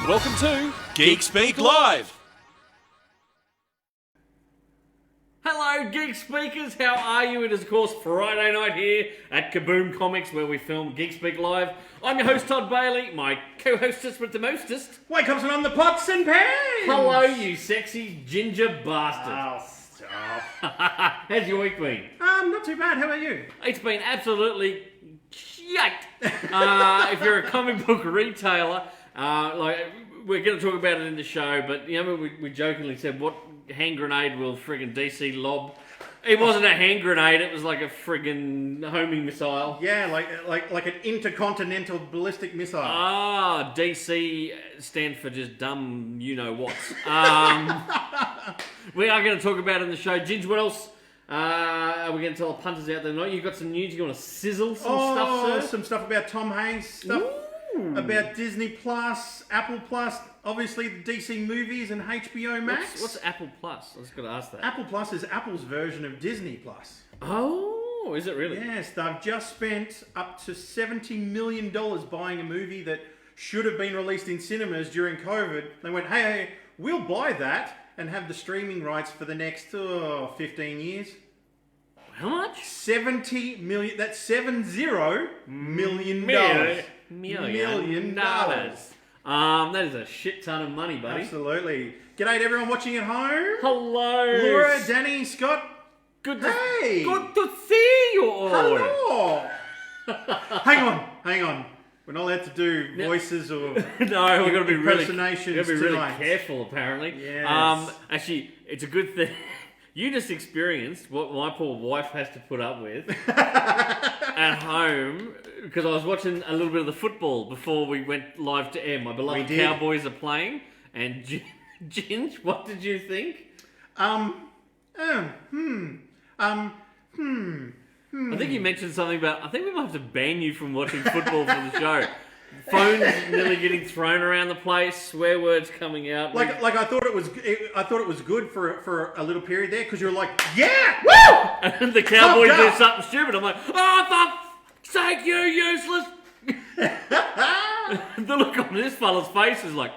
Welcome to Geek Speak Live. Hello, Geek Speakers. How are you? It is, of course, Friday night here at Kaboom Comics, where we film Geek Speak Live. I'm your host, Todd Bailey, my co-hostess with the mostest. Wake up on the pots and pans! Hello, you sexy ginger bastard. Oh, stop. How's your week been? Not too bad. How about you? It's been absolutely shite. If you're a comic book retailer, we're going to talk about it in the show, but you know, we jokingly said, what hand grenade will friggin' DC lob? It wasn't a hand grenade, it was like a friggin' homing missile. Yeah, like an intercontinental ballistic missile. DC stand for just dumb you-know-whats. We are going to talk about it in the show. Ginge, what else are we going to tell the punters out there tonight? You've got some news, you want to sizzle some stuff, sir? Some stuff about Tom Hanks, stuff about Disney Plus, Apple Plus, obviously the DC movies and HBO Max. What's Apple Plus? I was going to ask that. Apple Plus is Apple's version of Disney Plus. Oh, is it really? Yes, they've just spent up to $70 million buying a movie that should have been released in cinemas during COVID. They went, hey, we'll buy that and have the streaming rights for the next 15 years. How much? $70 million. That's $70 million. Million dollars. That is a shit ton of money, buddy. Absolutely. G'day to everyone watching at home. Hello. Laura, Danny, Scott. Good to see you all. Hello. Hang on. We're not allowed to do voices or no, we've got to be impersonations really tonight. Careful, apparently. Yes. Actually, it's a good thing. You just experienced what my poor wife has to put up with at home, because I was watching a little bit of the football before we went live to air. My beloved Cowboys are playing, and Ginge, what did you think? I think you mentioned something about, I think we might have to ban you from watching football for the show. Phones nearly getting thrown around the place, swear words coming out. Like I thought it was good for a little period there, because you were like, yeah, woo! And the Cowboys do something stupid. I'm like, oh, for fuck's sake, you useless! The look on this fella's face is like,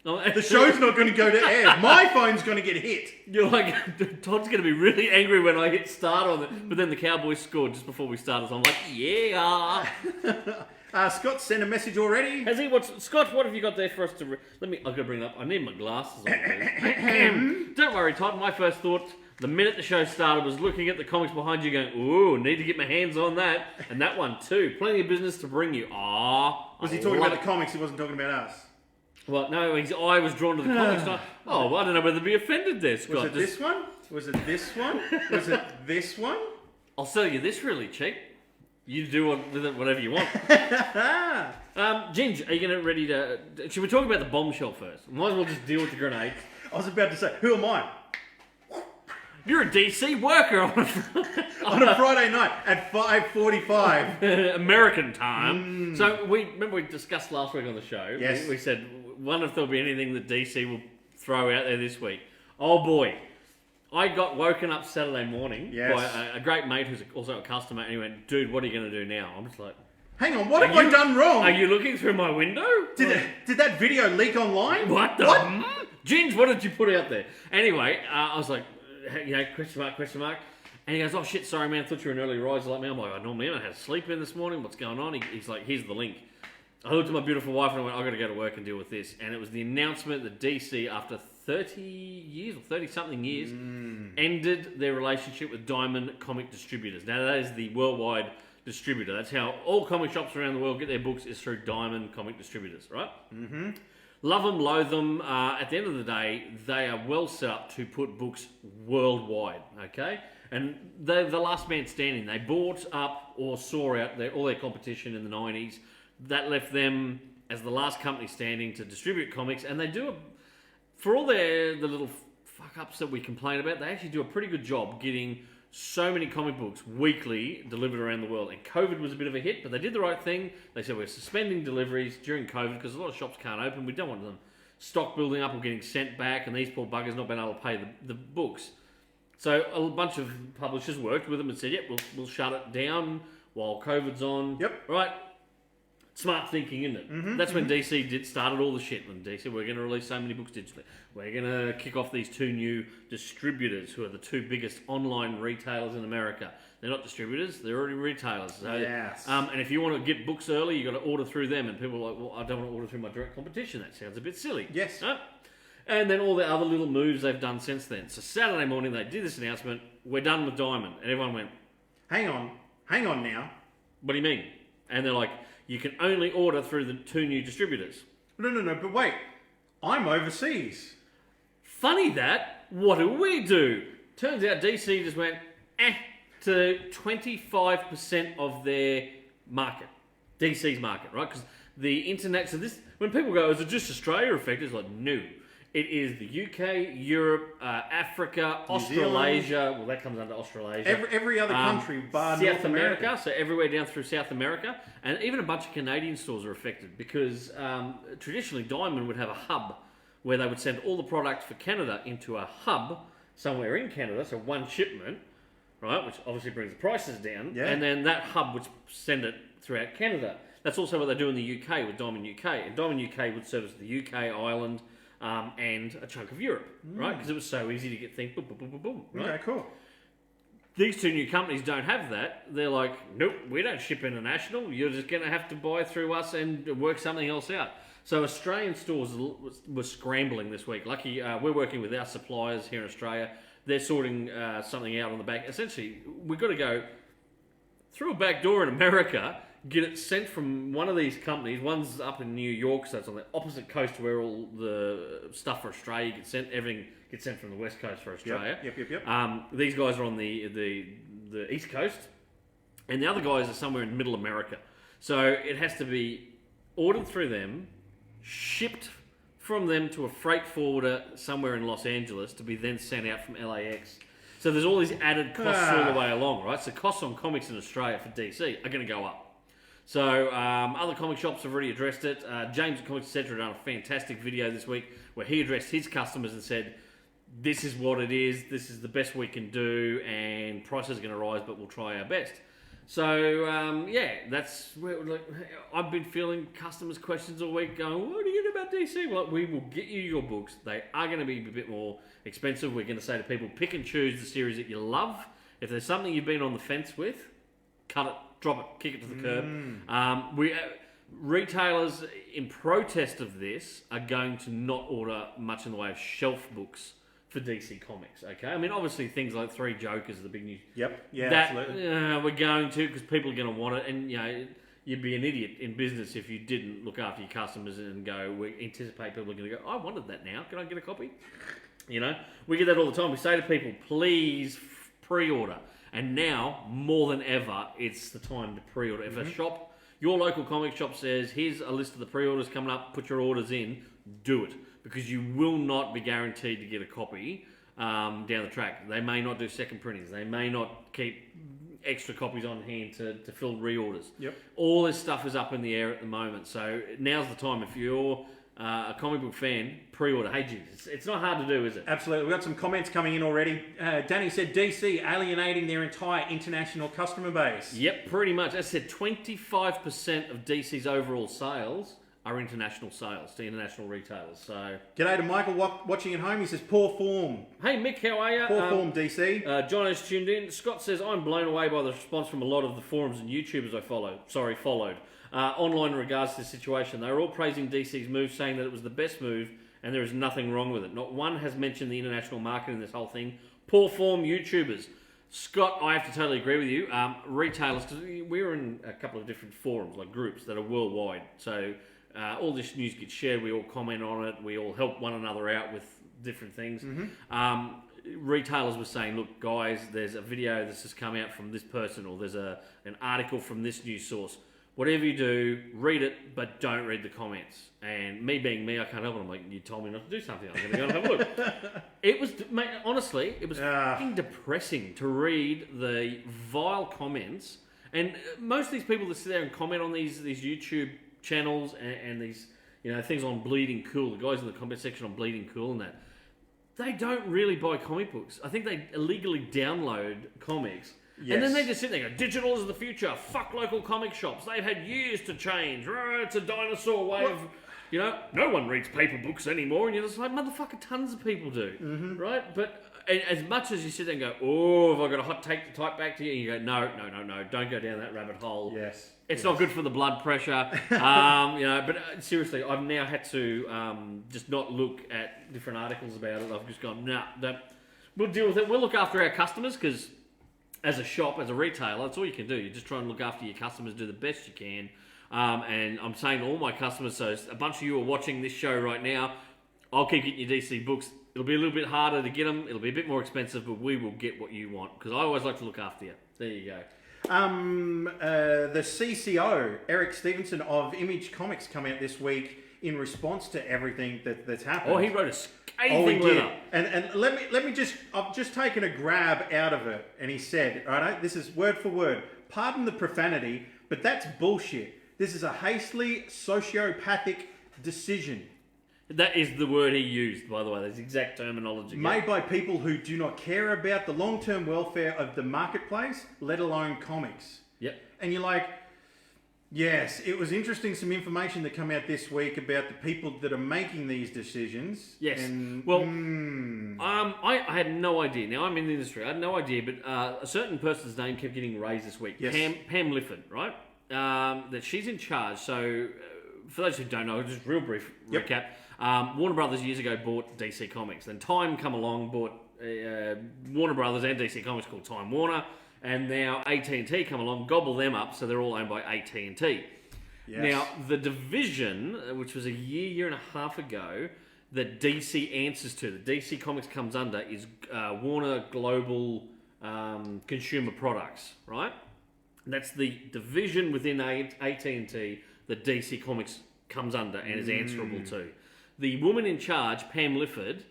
the show's not going to go to air. My phone's going to get hit. You're like, Todd's going to be really angry when I hit start on it. But then the Cowboys scored just before we started, so I'm like, yeah. Scott sent a message already. Has he? Scott, what have you got there for us to... I've got to bring it up. I need my glasses on. Don't worry, Todd. My first thought, the minute the show started, was looking at the comics behind you going, ooh, need to get my hands on that. And that one too. Plenty of business to bring you. Was he talking about the comics? He wasn't talking about us. Well, no, his eye was drawn to the comics. I don't know whether to be offended there, Scott. Was it this one? Was it this one? Was it this one? I'll sell you this really cheap. You do with it whatever you want. Ginge, are you ready to... Should we talk about the bombshell first? Might as well just deal with the grenade. I was about to say, who am I? You're a DC worker on a Friday night at 5:45 American time. So we discussed last week on the show. Yes. We said, wonder if there'll be anything that DC will throw out there this week. Oh boy. I got woken up Saturday morning by a great mate who's also a customer, and he went, dude, what are you going to do now? I'm just like... Hang on, what have I done wrong? Are you looking through my window? Did that video leak online? What? Ginge, what did you put out there? Anyway, I was like, question mark. And he goes, oh shit, sorry man, I thought you were an early riser like me. I'm like, I normally am. I had to sleep in this morning. What's going on? He's like, here's the link. I looked at my beautiful wife and I went, I've got to go to work and deal with this. And it was the announcement that DC, after 30 years or 30-something years, ended their relationship with Diamond Comic Distributors. Now, that is the worldwide distributor. That's how all comic shops around the world get their books, is through Diamond Comic Distributors, right? Mm-hmm. Love them, loathe them. At the end of the day, they are well set up to put books worldwide, okay? And they're the last man standing. They bought up or saw out all their competition in the 90s. That left them as the last company standing to distribute comics, and they do for all the little fuck-ups that we complain about, they actually do a pretty good job getting so many comic books weekly delivered around the world. And COVID was a bit of a hit, but they did the right thing. They said we're suspending deliveries during COVID because a lot of shops can't open. We don't want them stock building up or getting sent back, and these poor buggers not being able to pay the books. So a bunch of publishers worked with them and said, yep, we'll shut it down while COVID's on. Yep. Right. Smart thinking, isn't it? That's when DC started all the shit. When DC, we're going to release so many books digitally. We're going to kick off these 2 new distributors, who are the 2 biggest online retailers in America. They're not distributors; they're already retailers. So, Yes. and if you want to get books early, you got to order through them. And people are like, "Well, I don't want to order through my direct competition. That sounds a bit silly." Yes. No? And then all the other little moves they've done since then. So Saturday morning, they did this announcement: we're done with Diamond, and everyone went, Hang on now. "What do you mean?" And they're like, "You can only order through the 2 new distributors." No, but wait. I'm overseas. Funny that. What do we do? Turns out DC just went to 25% of their market, DC's market, right? Because the internet. So this, when people go, "Is it just Australia affected?" It's like, no. It is the UK, Europe, Africa, Australasia. Well, that comes under Australasia. Every other country, bar South North America. So everywhere down through South America, and even a bunch of Canadian stores are affected because traditionally Diamond would have a hub where they would send all the product for Canada into a hub somewhere in Canada, so one shipment, right, which obviously brings the prices down, Yeah. and then that hub would send it throughout Canada. That's also what they do in the UK with Diamond UK, and Diamond UK would service the UK, Ireland, and a chunk of Europe, right? Because it was so easy to get things boom, boom, boom, boom, boom, right? Okay, cool. These 2 new companies don't have that. They're like, nope, we don't ship international. You're just going to have to buy through us and work something else out. So Australian stores were scrambling this week. Lucky, we're working with our suppliers here in Australia. They're sorting something out on the back. Essentially, we've got to go through a back door in America, get it sent from one of these companies. One's up in New York, so it's on the opposite coast to where all the stuff for Australia gets sent. Everything gets sent from the west coast for Australia. Yep. These guys are on the east coast, and the other guys are somewhere in middle America. So it has to be ordered through them, shipped from them to a freight forwarder somewhere in Los Angeles to be then sent out from LAX. So there's all these added costs all the way along, right? So costs on comics in Australia for DC are going to go up. So other comic shops have already addressed it. James at Comics Etc. done a fantastic video this week where he addressed his customers and said, "This is what it is. This is the best we can do, and prices are going to rise, but we'll try our best." So that's where I've been feeling customers' questions all week, going, "What do you get about DC?" Well, we will get you your books. They are going to be a bit more expensive. We're going to say to people, pick and choose the series that you love. If there's something you've been on the fence with, cut it. Drop it, kick it to the curb. Retailers, in protest of this, are going to not order much in the way of shelf books for DC Comics. Okay, I mean obviously things like 3 Jokers are the big news. Yep. Yeah. That Absolutely. we're going to because people are going to want it, and you'd be an idiot in business if you didn't look after your customers and go. We anticipate people are going to go, "I wanted that now. Can I get a copy?" We get that all the time. We say to people, "Please pre-order." And now, more than ever, it's the time to pre-order. If a shop, your local comic shop says, "Here's a list of the pre-orders coming up, put your orders in," do it. Because you will not be guaranteed to get a copy down the track. They may not do second printings. They may not keep extra copies on hand to fill reorders. Yep. All this stuff is up in the air at the moment. So now's the time. If you're a comic book fan, pre-order. Hey, geez, it's not hard to do, is it? Absolutely. We've got some comments coming in already. Danny said DC alienating their entire international customer base. Yep, pretty much. As I said, 25% of DC's overall sales are international sales to international retailers. So, G'day to Michael watching at home. He says, poor form. hey, Mick, how are you? Poor form, DC. John has tuned in. Scott says, "I'm blown away by the response from a lot of the forums and YouTubers I followed. Online in regards to the situation. They were all praising DC's move, saying that it was the best move and there is nothing wrong with it. Not one has mentioned the international market in this whole thing. Poor form YouTubers." Scott, I have to totally agree with you. Retailers, because we're in a couple of different forums, like groups that are worldwide. So all this news gets shared. We all comment on it. We all help one another out with different things. Retailers were saying, "Look, guys, there's a video that's just come out from this person, or there's an article from this news source. Whatever you do, read it, but don't read the comments." And me being me, I can't help it. I'm like, "You told me not to do something. I'm going to go and have a look." It was, mate, honestly, it was fucking depressing to read the vile comments. And most of these people that sit there and comment on these YouTube channels and these things on Bleeding Cool, the guys in the comment section on Bleeding Cool and that, they don't really buy comic books. I think they illegally download comics And then Yes. they just sit there and go, digital is the future. Fuck local comic shops. They've had years to change. It's a dinosaur way of, no one reads paper books anymore. And you're just like, motherfucker, tons of people do. Right? But as much as you sit there and go, oh, have I got a hot take to type back to you? And you go, no, don't go down that rabbit hole. Yes. It's not good for the blood pressure. But seriously, I've now had to just not look at different articles about it. I've just gone, we'll deal with it. We'll look after our customers because as a shop, as a retailer, that's all you can do. You just try and look after your customers, do the best you can. And I'm saying to all my customers, so a bunch of you are watching this show right now, I'll keep getting your DC books. It'll be a little bit harder to get them. It'll be a bit more expensive, but we will get what you want because I always like to look after you. There you go. The CCO, Eric Stevenson of Image Comics, come out this week in response to everything that's happened. Oh, he wrote a scathing letter. And let me just, I've just taken a grab out of it, and he said, right, this is word for word, pardon the profanity, but that's bullshit. This is a hastily sociopathic decision. That is the word he used, by the way. That's exact terminology. Made by people who do not care about the long-term welfare of the marketplace, let alone comics. Yep. And you're like, yes, it was interesting, some information that come out this week about the people that are making these decisions. Yes. And, I had no idea. Now, I'm in the industry. I had no idea, but a certain person's name kept getting raised this week. Yes. Pam Lifford, right? That she's in charge. So, for those who don't know, just real brief recap. Warner Brothers years ago bought DC Comics. Then Time come along, bought Warner Brothers and DC Comics called Time Warner. And now AT&T come along, gobble them up, so they're all owned by AT&T. Yes. Now, the division, which was a year and a half ago, that DC answers to, that DC Comics comes under, is Warner Global Consumer Products, right? That's the division within AT&T that DC Comics comes under and is answerable to. The woman in charge, Pam Lifford,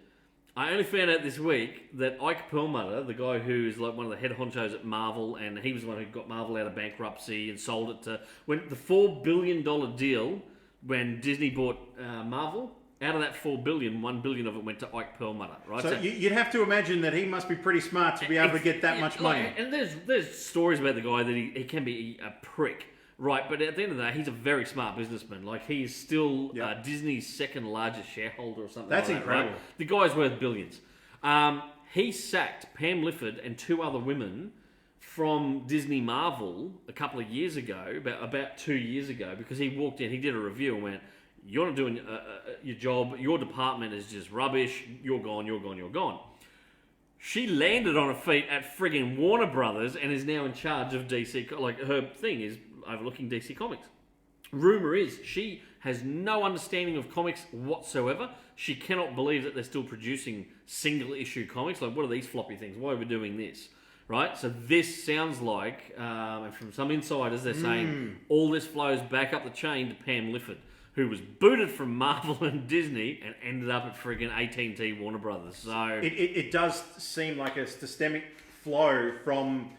I only found out this week that Ike Perlmutter, the guy who's like one of the head honchos at Marvel, and he was the one who got Marvel out of bankruptcy and sold it to... When the $4 billion deal, when Disney bought Marvel, out of that $4 billion, $1 billion of it went to Ike Perlmutter, right? So you'd have to imagine that he must be pretty smart to be able to get that much money. And there's stories about the guy that he can be a prick. Right, but at the end of the day, he's a very smart businessman. Like, he is still Disney's second largest shareholder or something That's like that. incredible. Right? The guy's worth billions. He sacked Pam Lifford and two other women from Disney Marvel a couple of years ago, about 2 years ago, because he walked in, he did a review and went, you're not doing your job, your department is just rubbish, you're gone, you're gone, you're gone. She landed on her feet at friggin' Warner Brothers and is now in charge of DC. Like, her thing is overlooking DC Comics. Rumour is she has no understanding of comics whatsoever. She cannot believe that they're still producing single issue comics. Like, what are these floppy things? Why are we doing this? Right? So this sounds like, and from some insiders, they're saying all this flows back up the chain to Pam Lifford, who was booted from Marvel and Disney and ended up at friggin' AT&T Warner Brothers. So It does seem like a systemic flow from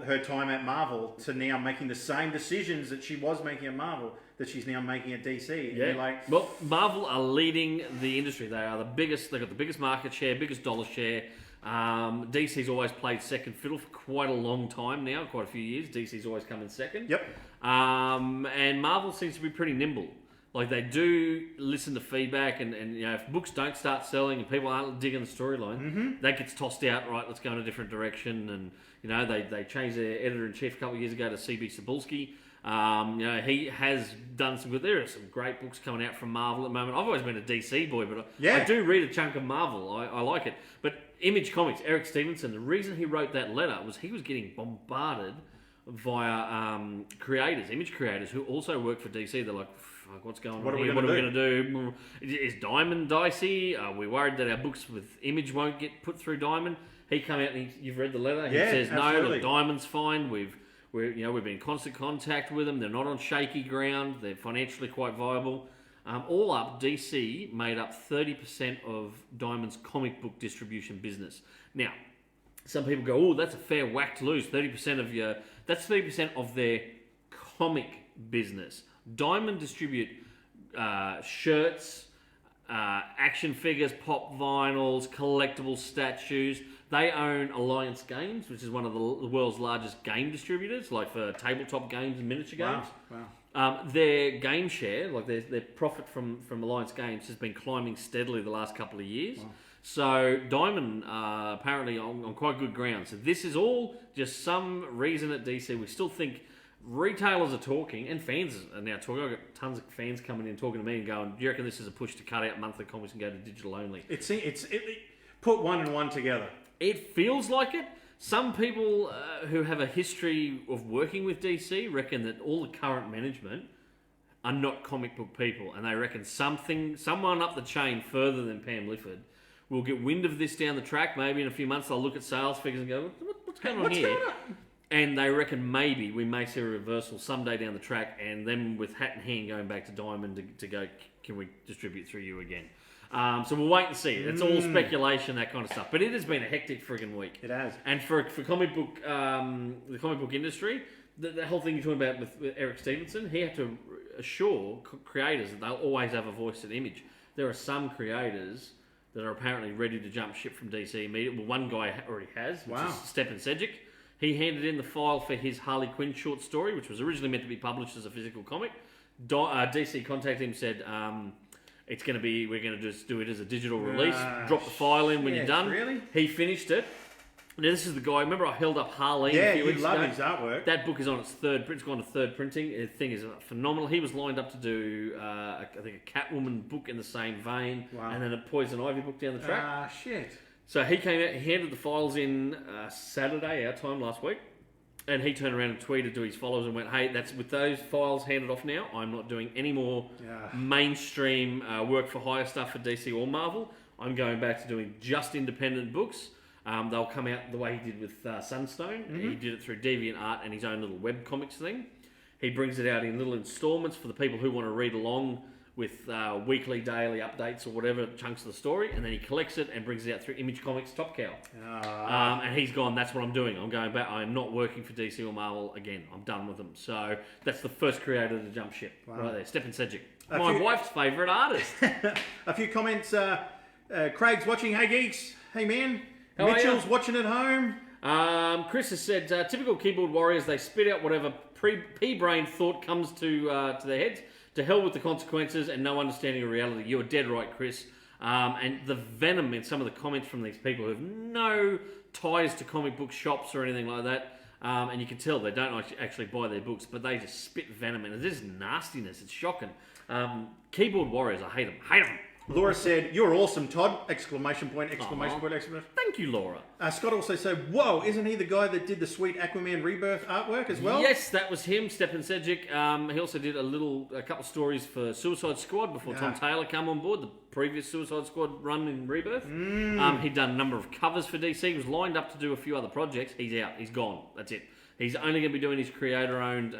her time at Marvel to now making the same decisions that she was making at Marvel that she's now making at DC. And yeah, you're like, well, Marvel are leading the industry. They are the biggest. They've got the biggest market share, biggest dollar share. DC's always played second fiddle for quite a long time now, quite a few years. DC's always come in second. Yep. And Marvel seems to be pretty nimble. Like, they do listen to feedback, and if books don't start selling and people aren't digging the storyline, that gets tossed out. Right, let's go in a different direction. And they changed their editor-in-chief a couple of years ago to C.B. Cebulski. He has done some good. There are some great books coming out from Marvel at the moment. I've always been a DC boy, but I do read a chunk of Marvel. I like it. But Image Comics, Eric Stevenson, the reason he wrote that letter was he was getting bombarded via image creators who also work for DC. They're like, fuck, what's going on here? What are we going to do? Is Diamond dicey? Are we worried that our books with Image won't get put through Diamond? He came out and you've read the letter. He says, absolutely. no, look, Diamond's fine. We've been in constant contact with them. They're not on shaky ground. They're financially quite viable. All up, DC made up 30% of Diamond's comic book distribution business. Now, some people go, oh, that's a fair whack to lose. 30% that's 30% of their comic business. Diamond distribute shirts, action figures, pop vinyls, collectible statues. They own Alliance Games, which is one of the world's largest game distributors, like for tabletop games and miniature games. Wow. Their game share, like their profit from Alliance Games, has been climbing steadily the last couple of years. Wow. So Diamond apparently on quite good ground. So this is all just some reason at DC. We still think retailers are talking, and fans are now talking. I've got tons of fans coming in talking to me and going, "Do you reckon this is a push to cut out monthly comics and go to digital only?" It's put one and one together. It feels like it. Some people who have a history of working with DC reckon that all the current management are not comic book people, and they reckon someone up the chain further than Pam Lifford will get wind of this down the track. Maybe in a few months they'll look at sales figures and go, "What's going on here?" Going on? And they reckon maybe we may see a reversal someday down the track, and then with hat in hand going back to Diamond to go, can we distribute through you again? So we'll wait and see. It's all speculation, that kind of stuff. But it has been a hectic friggin' week. It has. And for comic book, the comic book industry, the whole thing you're talking about with Eric Stevenson, he had to assure creators that they'll always have a voice and image. There are some creators that are apparently ready to jump ship from DC immediately. Well, one guy already has, which is Stephen Sedgwick. He handed in the file for his Harley Quinn short story, which was originally meant to be published as a physical comic. DC contacted him, said, "It's going to be. We're going to just do it as a digital release. Drop the file in when you're done." Really? He finished it. Now this is the guy. Remember, I held up Harleen a few weeks ago. Yeah, you love his artwork. That book is on its third print. It's gone to third printing. The thing is phenomenal. He was lined up to do, I think, a Catwoman book in the same vein, and then a Poison Ivy book down the track. Shit. So he came out, he handed the files in Saturday, our time last week, and he turned around and tweeted to his followers and went, "Hey, that's with those files handed off now. I'm not doing any more mainstream work for hire stuff for DC or Marvel. I'm going back to doing just independent books. They'll come out the way he did with Sunstone. He did it through DeviantArt and his own little webcomics thing. He brings it out in little installments for the people who want to read along with weekly, daily updates or whatever chunks of the story, and then he collects it and brings it out through Image Comics Top Cow. And he's gone, that's what I'm doing. I'm going back. I'm not working for DC or Marvel again. I'm done with them. So that's the first creator to jump ship right there. Stephen Sedgwick. My wife's favourite artist. A few comments. Craig's watching. Hey, geeks. Hey, man. How are Mitchell's you? watching at home. Chris has said, typical keyboard warriors, they spit out whatever pea-brain thought comes to their heads. To hell with the consequences and no understanding of reality. You are dead right, Chris. And the venom in some of the comments from these people who have no ties to comic book shops or anything like that. And you can tell they don't actually buy their books, but they just spit venom. And it is nastiness. It's shocking. Keyboard warriors, I hate them. Hate them. Laura said, "You're awesome, Todd!" Exclamation point! Exclamation point! Exclamation. Thank you, Laura. Scott also said, "Whoa, isn't he the guy that did the sweet Aquaman Rebirth artwork as well?" Yes, that was him, Stephen Sedgwick. He also did a couple of stories for Suicide Squad before Tom Taylor came on board, the previous Suicide Squad run in Rebirth. He'd done a number of covers for DC. He was lined up to do a few other projects. He's out. He's gone. That's it. He's only going to be doing his creator-owned...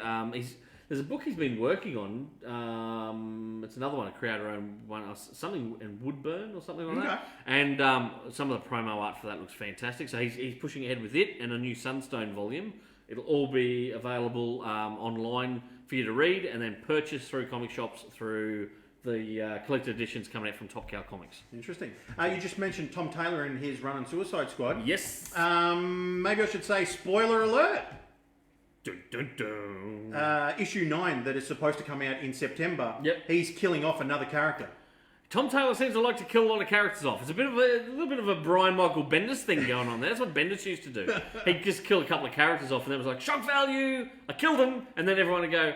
There's a book he's been working on. It's another one, a creator-owned one, something in Woodburn or something like that. And some of the promo art for that looks fantastic. So he's pushing ahead with it and a new Sunstone volume. It'll all be available online for you to read and then purchase through comic shops through the collected editions coming out from Top Cow Comics. Interesting. You just mentioned Tom Taylor and his run on Suicide Squad. Yes. Maybe I should say spoiler alert. Dun, dun, dun. Issue 9 that is supposed to come out in September. Yep. He's killing off another character. Tom Taylor seems to like to kill a lot of characters off. It's a little bit of a Brian Michael Bendis thing going on there. That's what Bendis used to do. He'd just kill a couple of characters off and then it was like, shock value, I killed them. And then everyone would go,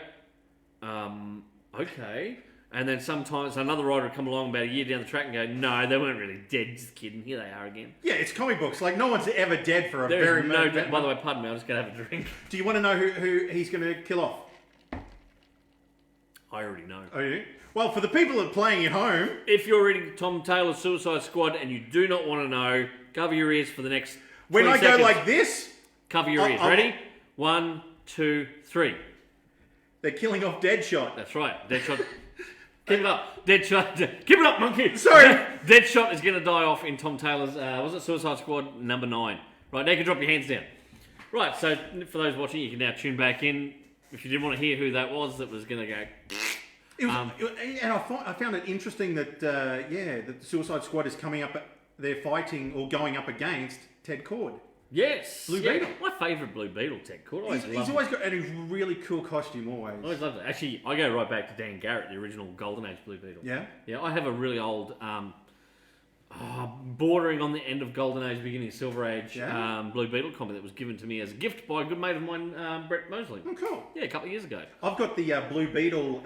okay. And then sometimes another writer would come along about a year down the track and go, no, they weren't really dead, just kidding. Here they are again. Yeah, it's comic books. Like, no one's ever dead for a There very is no doubt. By the way, pardon me, I'm just going to have a drink. Do you want to know who he's going to kill off? I already know. Oh, you do? Well, for the people that are playing at home... If you're reading Tom Taylor's Suicide Squad and you do not want to know, cover your ears for the next When I 20 seconds. go like this... Cover your ears. Ready? 1, 2, 3. They're killing off Deadshot. That's right. Deadshot... Keep it up. Deadshot. Keep it up, monkey. Sorry. Deadshot is going to die off in Tom Taylor's, was it Suicide Squad number 9? Right, now you can drop your hands down. Right, so for those watching, you can now tune back in. If you didn't want to hear who that was going to go... It was, and I found it interesting that that the Suicide Squad is coming up. They're fighting or going up against Ted Cord. Yes, Blue Beetle. My favourite Blue Beetle, Ted Cord. He's always got a really cool costume. Always. I always loved it. Actually, I go right back to Dan Garrett, the original Golden Age Blue Beetle. Yeah. Yeah, I have a really old, bordering on the end of Golden Age, beginning of Silver Age, Blue Beetle comic that was given to me as a gift by a good mate of mine, Brett Mosley. Oh, cool. Yeah, a couple of years ago. I've got the Blue Beetle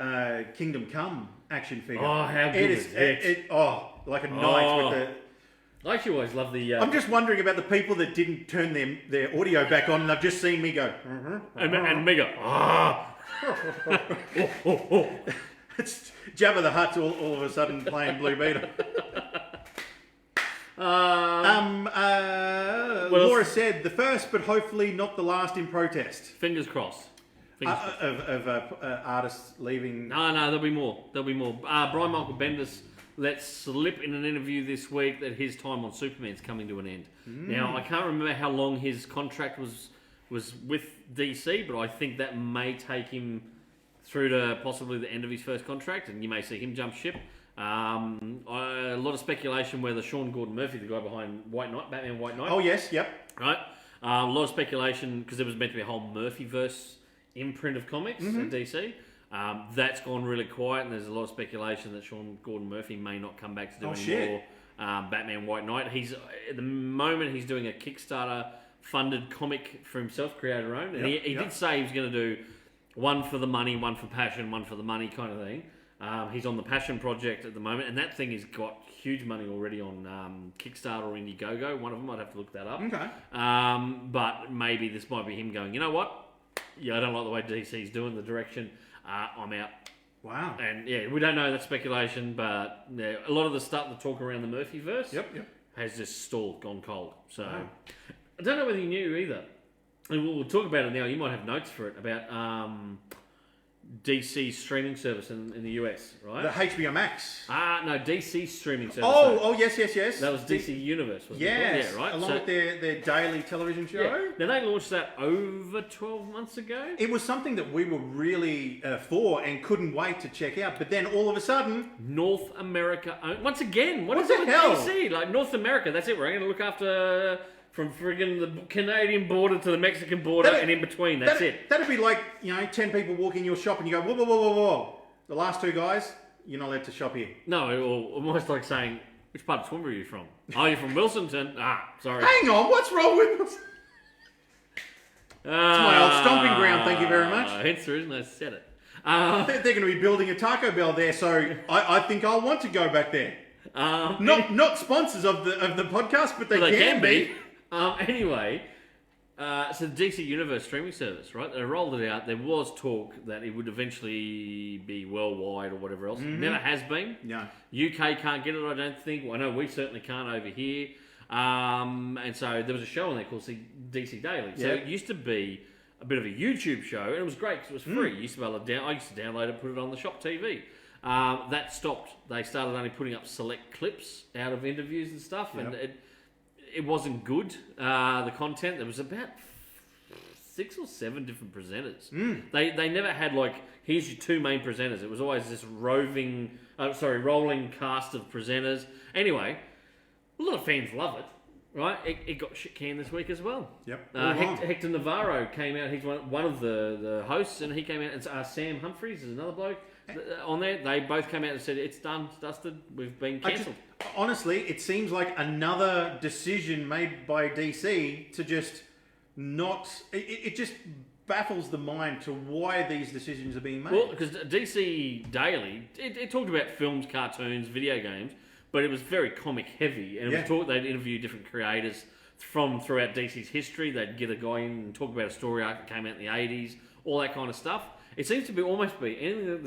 Kingdom Come action figure. Oh, how good is it? Like a knight with the... I actually always love the... I'm just wondering about the people that didn't turn their audio back on and they've just seen me go... and me go... It's Jabba the Hutt all of a sudden playing Blue Beetle. Laura said the first, but hopefully not the last in protest. Fingers crossed. Of artists leaving. No, there'll be more. Brian Michael Bendis let slip in an interview this week that his time on Superman's coming to an end. Now, I can't remember how long his contract was with DC, but I think that may take him through to possibly the end of his first contract, and you may see him jump ship. A lot of speculation whether Sean Gordon Murphy, the guy behind Batman White Knight. Oh yes, yep. Right. A lot of speculation because there was meant to be a whole Murphyverse imprint of comics at DC. That's gone really quiet, and there's a lot of speculation that Sean Gordon Murphy may not come back to do any more Batman White Knight. He's at the moment he's doing a Kickstarter funded comic for himself, creator owned, and he did say he was going to do one for the money, one for passion, one for the money kind of thing. He's on the Passion Project at the moment, and that thing has got huge money already on Kickstarter or Indiegogo. One of them, I'd have to look that up. Okay. But maybe this might be him going, you know what? Yeah, I don't like the way DC's doing the direction. I'm out. Wow. And yeah, we don't know, that's speculation, but yeah, a lot of the stuff, the talk around the Murphyverse has just stalled, gone cold. So I don't know whether you knew either. And we'll talk about it now. You might have notes for it about DC streaming service in the US, right? The HBO Max. No, DC streaming service. Oh, yes. That was DC Universe, wasn't it? Yes, Yeah, right. Along with their daily television show. Yeah. Now they launched that over 12 months ago. It was something that we were really for and couldn't wait to check out. But then all of a sudden, North America once again. What What is the it with hell? DC? Like North America, that's it. We're going to look after from friggin' the Canadian border to the Mexican border and in between. That's it. That'd be like 10 people walk in your shop and you go, whoa. The last two guys, you're not allowed to shop here. No, or almost like saying, which part of Toowoomba are you from? Oh, you're from Wilsonton? Sorry. Hang on, what's wrong with us? It's my old stomping ground, thank you very much. Hence the reason I said it. They're going to be building a Taco Bell there, so I think I'll want to go back there. Not sponsors of the podcast, but they can be. Anyway, so the DC Universe streaming service, right? They rolled it out. There was talk that it would eventually be worldwide or whatever else. Never has been. No. UK can't get it, I don't think. Well, I know we certainly can't over here. And so there was a show on there called DC Daily. So it used to be a bit of a YouTube show, and it was great because it was free. You used to be able to I used to download it, put it on the Shop TV. That stopped. They started only putting up select clips out of interviews and stuff, and it wasn't good. The content, there was about 6 or 7 different presenters. They never had like, here's your 2 main presenters. It was always this rolling cast of presenters. Anyway, a lot of fans love it, right? It got shit canned this week as well. Yep. Hector Navarro came out. He's one of the hosts, and he came out. And Sam Humphries is another bloke on there. They both came out and said it's done, it's dusted. We've been cancelled. Honestly, it seems like another decision made by DC to just not. It just baffles the mind to why these decisions are being made. Well, because DC Daily, it talked about films, cartoons, video games, but it was very comic heavy, and they'd interview different creators from throughout DC's history. They'd get a guy in and talk about a story arc that came out in the 80s, all that kind of stuff. It seems to be almost anything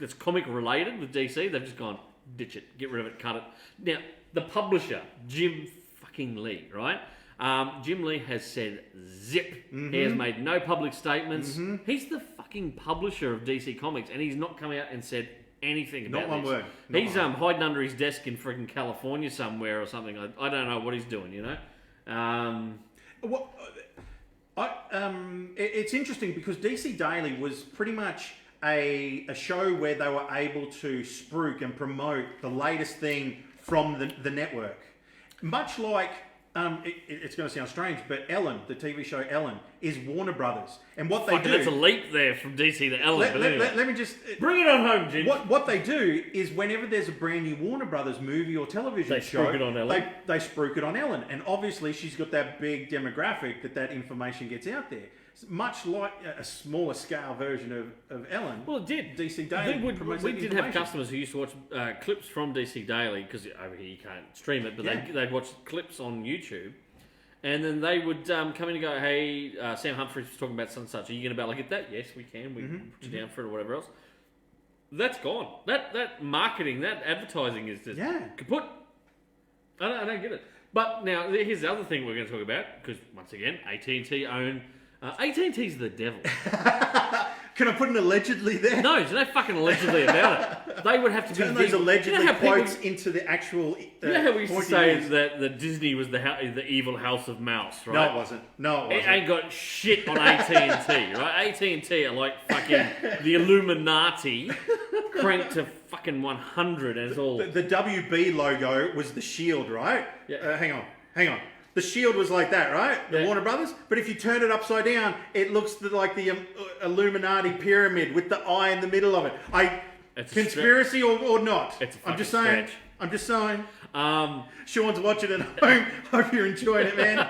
that's comic related with DC. They've just gone, ditch it, get rid of it, cut it. Now the publisher, Jim fucking Lee, right? Jim Lee has said zip. He has made no public statements. He's the fucking publisher of DC Comics, and he's not come out and said anything about Not one this. word. He's hiding under his desk in freaking California somewhere or something. I don't know what he's doing, you know. It's interesting because DC Daily was pretty much a show where they were able to spruik and promote the latest thing from the network. Much like, it's going to sound strange, but Ellen, the TV show Ellen, is Warner Brothers. And what they do... That's a leap there from DC to Ellen. Let me just... Bring it on home, Jim. What they do is whenever there's a brand new Warner Brothers movie or television show... They spruik it on Ellen. They spruik it on Ellen. And obviously she's got that big demographic that information gets out there. Much like a smaller scale version of Ellen. Well, it did. DC Daily promotes we that did have information. customers who used to watch clips from DC Daily, because over here you can't stream it, but they'd watch clips on YouTube. And then they would come in and go, hey, Sam Humphries was talking about such and such. Are you going to be able to get that? Yes, we can. We can put you down for it or whatever else. That's gone. That marketing, that advertising is just kaput. I don't get it. But now, here's the other thing we're going to talk about, because once again, AT&T own... AT&T's the devil. Can I put an allegedly there? No, there's no fucking allegedly about it. They would have to Turn be... those allegedly quotes people, into the actual... you know how we used to say that Disney was the evil House of Mouse, right? No, it wasn't. It ain't got shit on AT&T, right? AT&T are like fucking the Illuminati cranked to fucking 100, and it's all... The WB logo was the shield, right? Yeah. Hang on. The shield was like that, right? The Warner Brothers. But if you turn it upside down, it looks like the Illuminati pyramid with the eye in the middle of it. Conspiracy or not? It's a I'm just saying. stretch. I'm just saying. Sean's watching it at home. Hope you're enjoying it, man.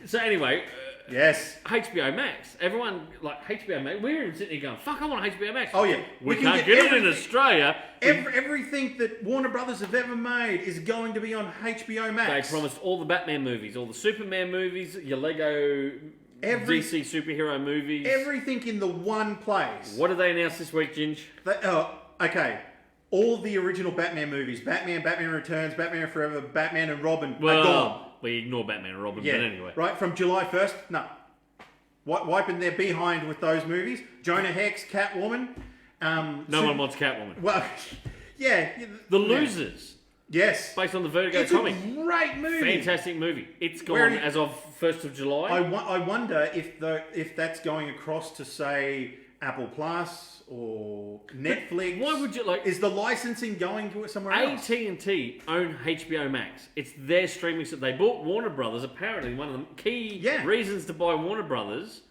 So anyway... Yes. HBO Max. Everyone, like, HBO Max. We're even sitting here going, fuck, I want HBO Max. Oh, yeah. We can't get it in Australia. Everything that Warner Brothers have ever made is going to be on HBO Max. They promised all the Batman movies, all the Superman movies, your Lego DC superhero movies. Everything in the one place. What did they announce this week, Ginge? Okay. All the original Batman movies. Batman Returns, Batman Forever, Batman and Robin are gone. We ignore Batman and Robin, but anyway. Right, from July 1st, no. Wiping their behind with those movies. Jonah Hex, Catwoman. No one wants Catwoman. Well, yeah. The Losers. Yes. Based on the Vertigo It's comic. a great movie. Fantastic movie. It's gone as of 1st of July. I wonder if that's going across to, say, Apple Plus or Netflix. Why would you like? Is the licensing going to somewhere else? AT&T own HBO Max. It's their streaming. So they bought Warner Brothers. Apparently, one of the key reasons to buy Warner Brothers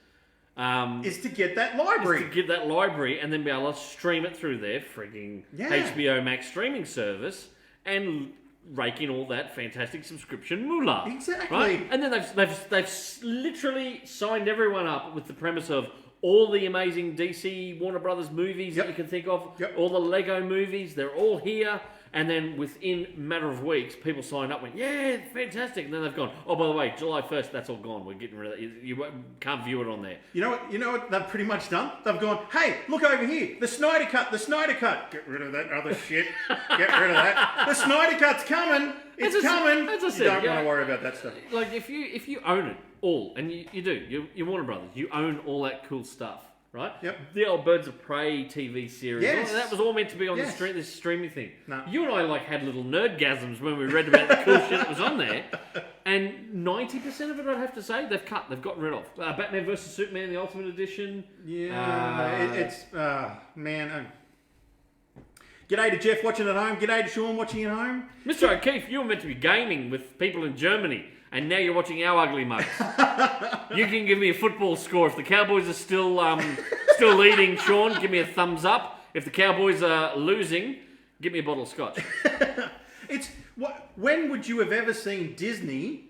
is to get that library, and then be able to stream it through their frigging HBO Max streaming service and rake in all that fantastic subscription moolah. Exactly. Right? And then they've literally signed everyone up with the premise of all the amazing DC Warner Brothers movies that you can think of, all the Lego movies, they're all here. And then within a matter of weeks, people signed up, went, yeah, fantastic. And then they've gone, oh, by the way, July 1st, that's all gone. We're getting rid of it. You can't view it on there. You know what they've pretty much done? They've gone, hey, look over here. The Snyder Cut. Get rid of that other shit. Get rid of that. The Snyder Cut's coming. It's coming. As I said, you don't want to worry about that stuff. Like, if you own it all, and you do, you're Warner Brothers, you own all that cool stuff. Right? Yep. The old Birds of Prey TV series. Yes. That was all meant to be on this streaming thing. No. You and I had little nerdgasms when we read about the cool shit that was on there. And 90% of it, I'd have to say, they've gotten rid of. Batman vs. Superman, the Ultimate Edition. Yeah. Man. G'day to Jeff watching at home. G'day to Sean watching at home. Mr. O'Keefe, you were meant to be gaming with people in Germany. And now you're watching our ugly mugs. You can give me a football score. If the Cowboys are still leading, Sean, give me a thumbs up. If the Cowboys are losing, give me a bottle of scotch. When would you have ever seen Disney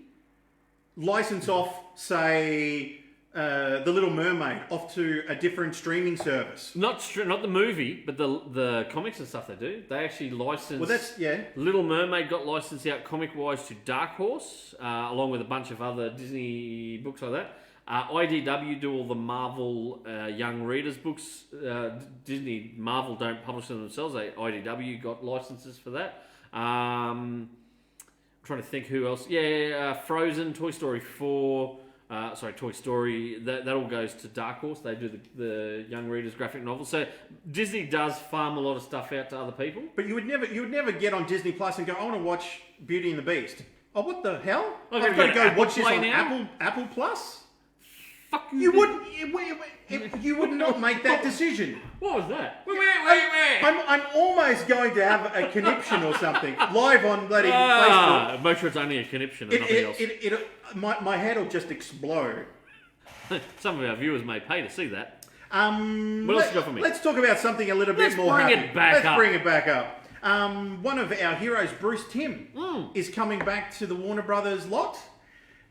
license off, say, The Little Mermaid off to a different streaming service? Not the movie, but the comics and stuff they do. They actually license... Well, that's... Yeah. Little Mermaid got licensed out comic-wise to Dark Horse, along with a bunch of other Disney books like that. IDW do all the Marvel young readers books. Marvel don't publish them themselves. IDW got licenses for that. I'm trying to think who else. Frozen, Toy Story 4... Toy Story, that all goes to Dark Horse. They do the young readers graphic novels. So Disney does farm a lot of stuff out to other people. But you would never get on Disney Plus and go, I want to watch Beauty and the Beast. Oh, what the hell? I've got to go watch this on Apple Plus? fuck You would not make that decision. What was that? Wait. I'm almost going to have a conniption or something live on bloody Facebook. Make sure it's only a conniption and nothing else. My head will just explode. Some of our viewers may pay to see that. What What else you got for me? Let's talk about something a little Let's bit more bring happy. it back Let's up. bring it back up. One of our heroes, Bruce Timm, is coming back to the Warner Brothers lot.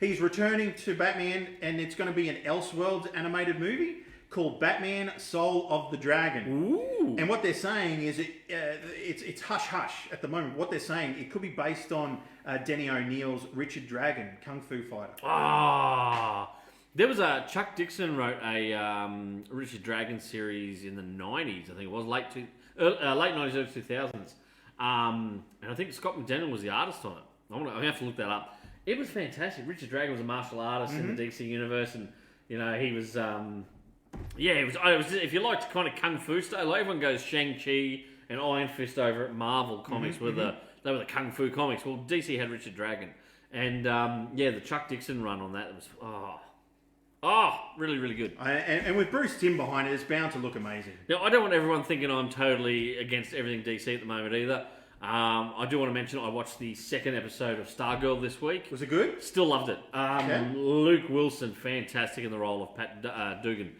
He's returning to Batman, and it's going to be an Elseworlds animated movie called Batman: Soul of the Dragon. Ooh. And what they're saying is it's hush hush at the moment. What they're saying, it could be based on Denny O'Neil's Richard Dragon, Kung Fu Fighter. There was a Chuck Dixon wrote a Richard Dragon series in the 90s, I think it was, late 90s, early 2000s. And I think Scott McDaniel was the artist on it. I'm going to have to look that up. It was fantastic. Richard Dragon was a martial artist in the DC universe, and he was it was if you liked kind of kung fu style, like everyone goes Shang-Chi and Iron Fist over at Marvel Comics they were the kung fu comics. Well, DC had Richard Dragon, and the Chuck Dixon run on that was really, really good. And with Bruce Timm behind it, it's bound to look amazing. Now, I don't want everyone thinking I'm totally against everything DC at the moment either. I do want to mention I watched the second episode of Stargirl this week. Was it good? Still loved it. Okay. Luke Wilson, fantastic in the role of Pat Dugan.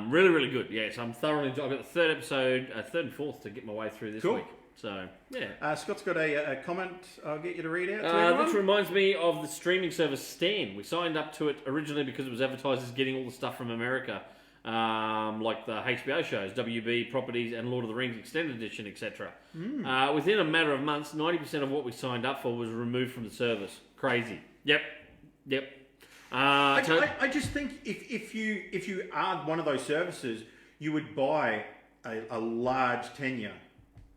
Really, really good. Yes, I'm thoroughly enjoying. I've got the third episode, third and fourth to get my way through this week. So, yeah. Scott's got a comment I'll get you to read out to everyone. This reminds me of the streaming service Stan. We signed up to it originally because it was advertised as getting all the stuff from America, like the HBO shows, WB properties, and Lord of the Rings Extended Edition, etc. Within a matter of months, 90% of what we signed up for was removed from the service. Crazy. Yep. I just think if you are one of those services, you would buy a large tenure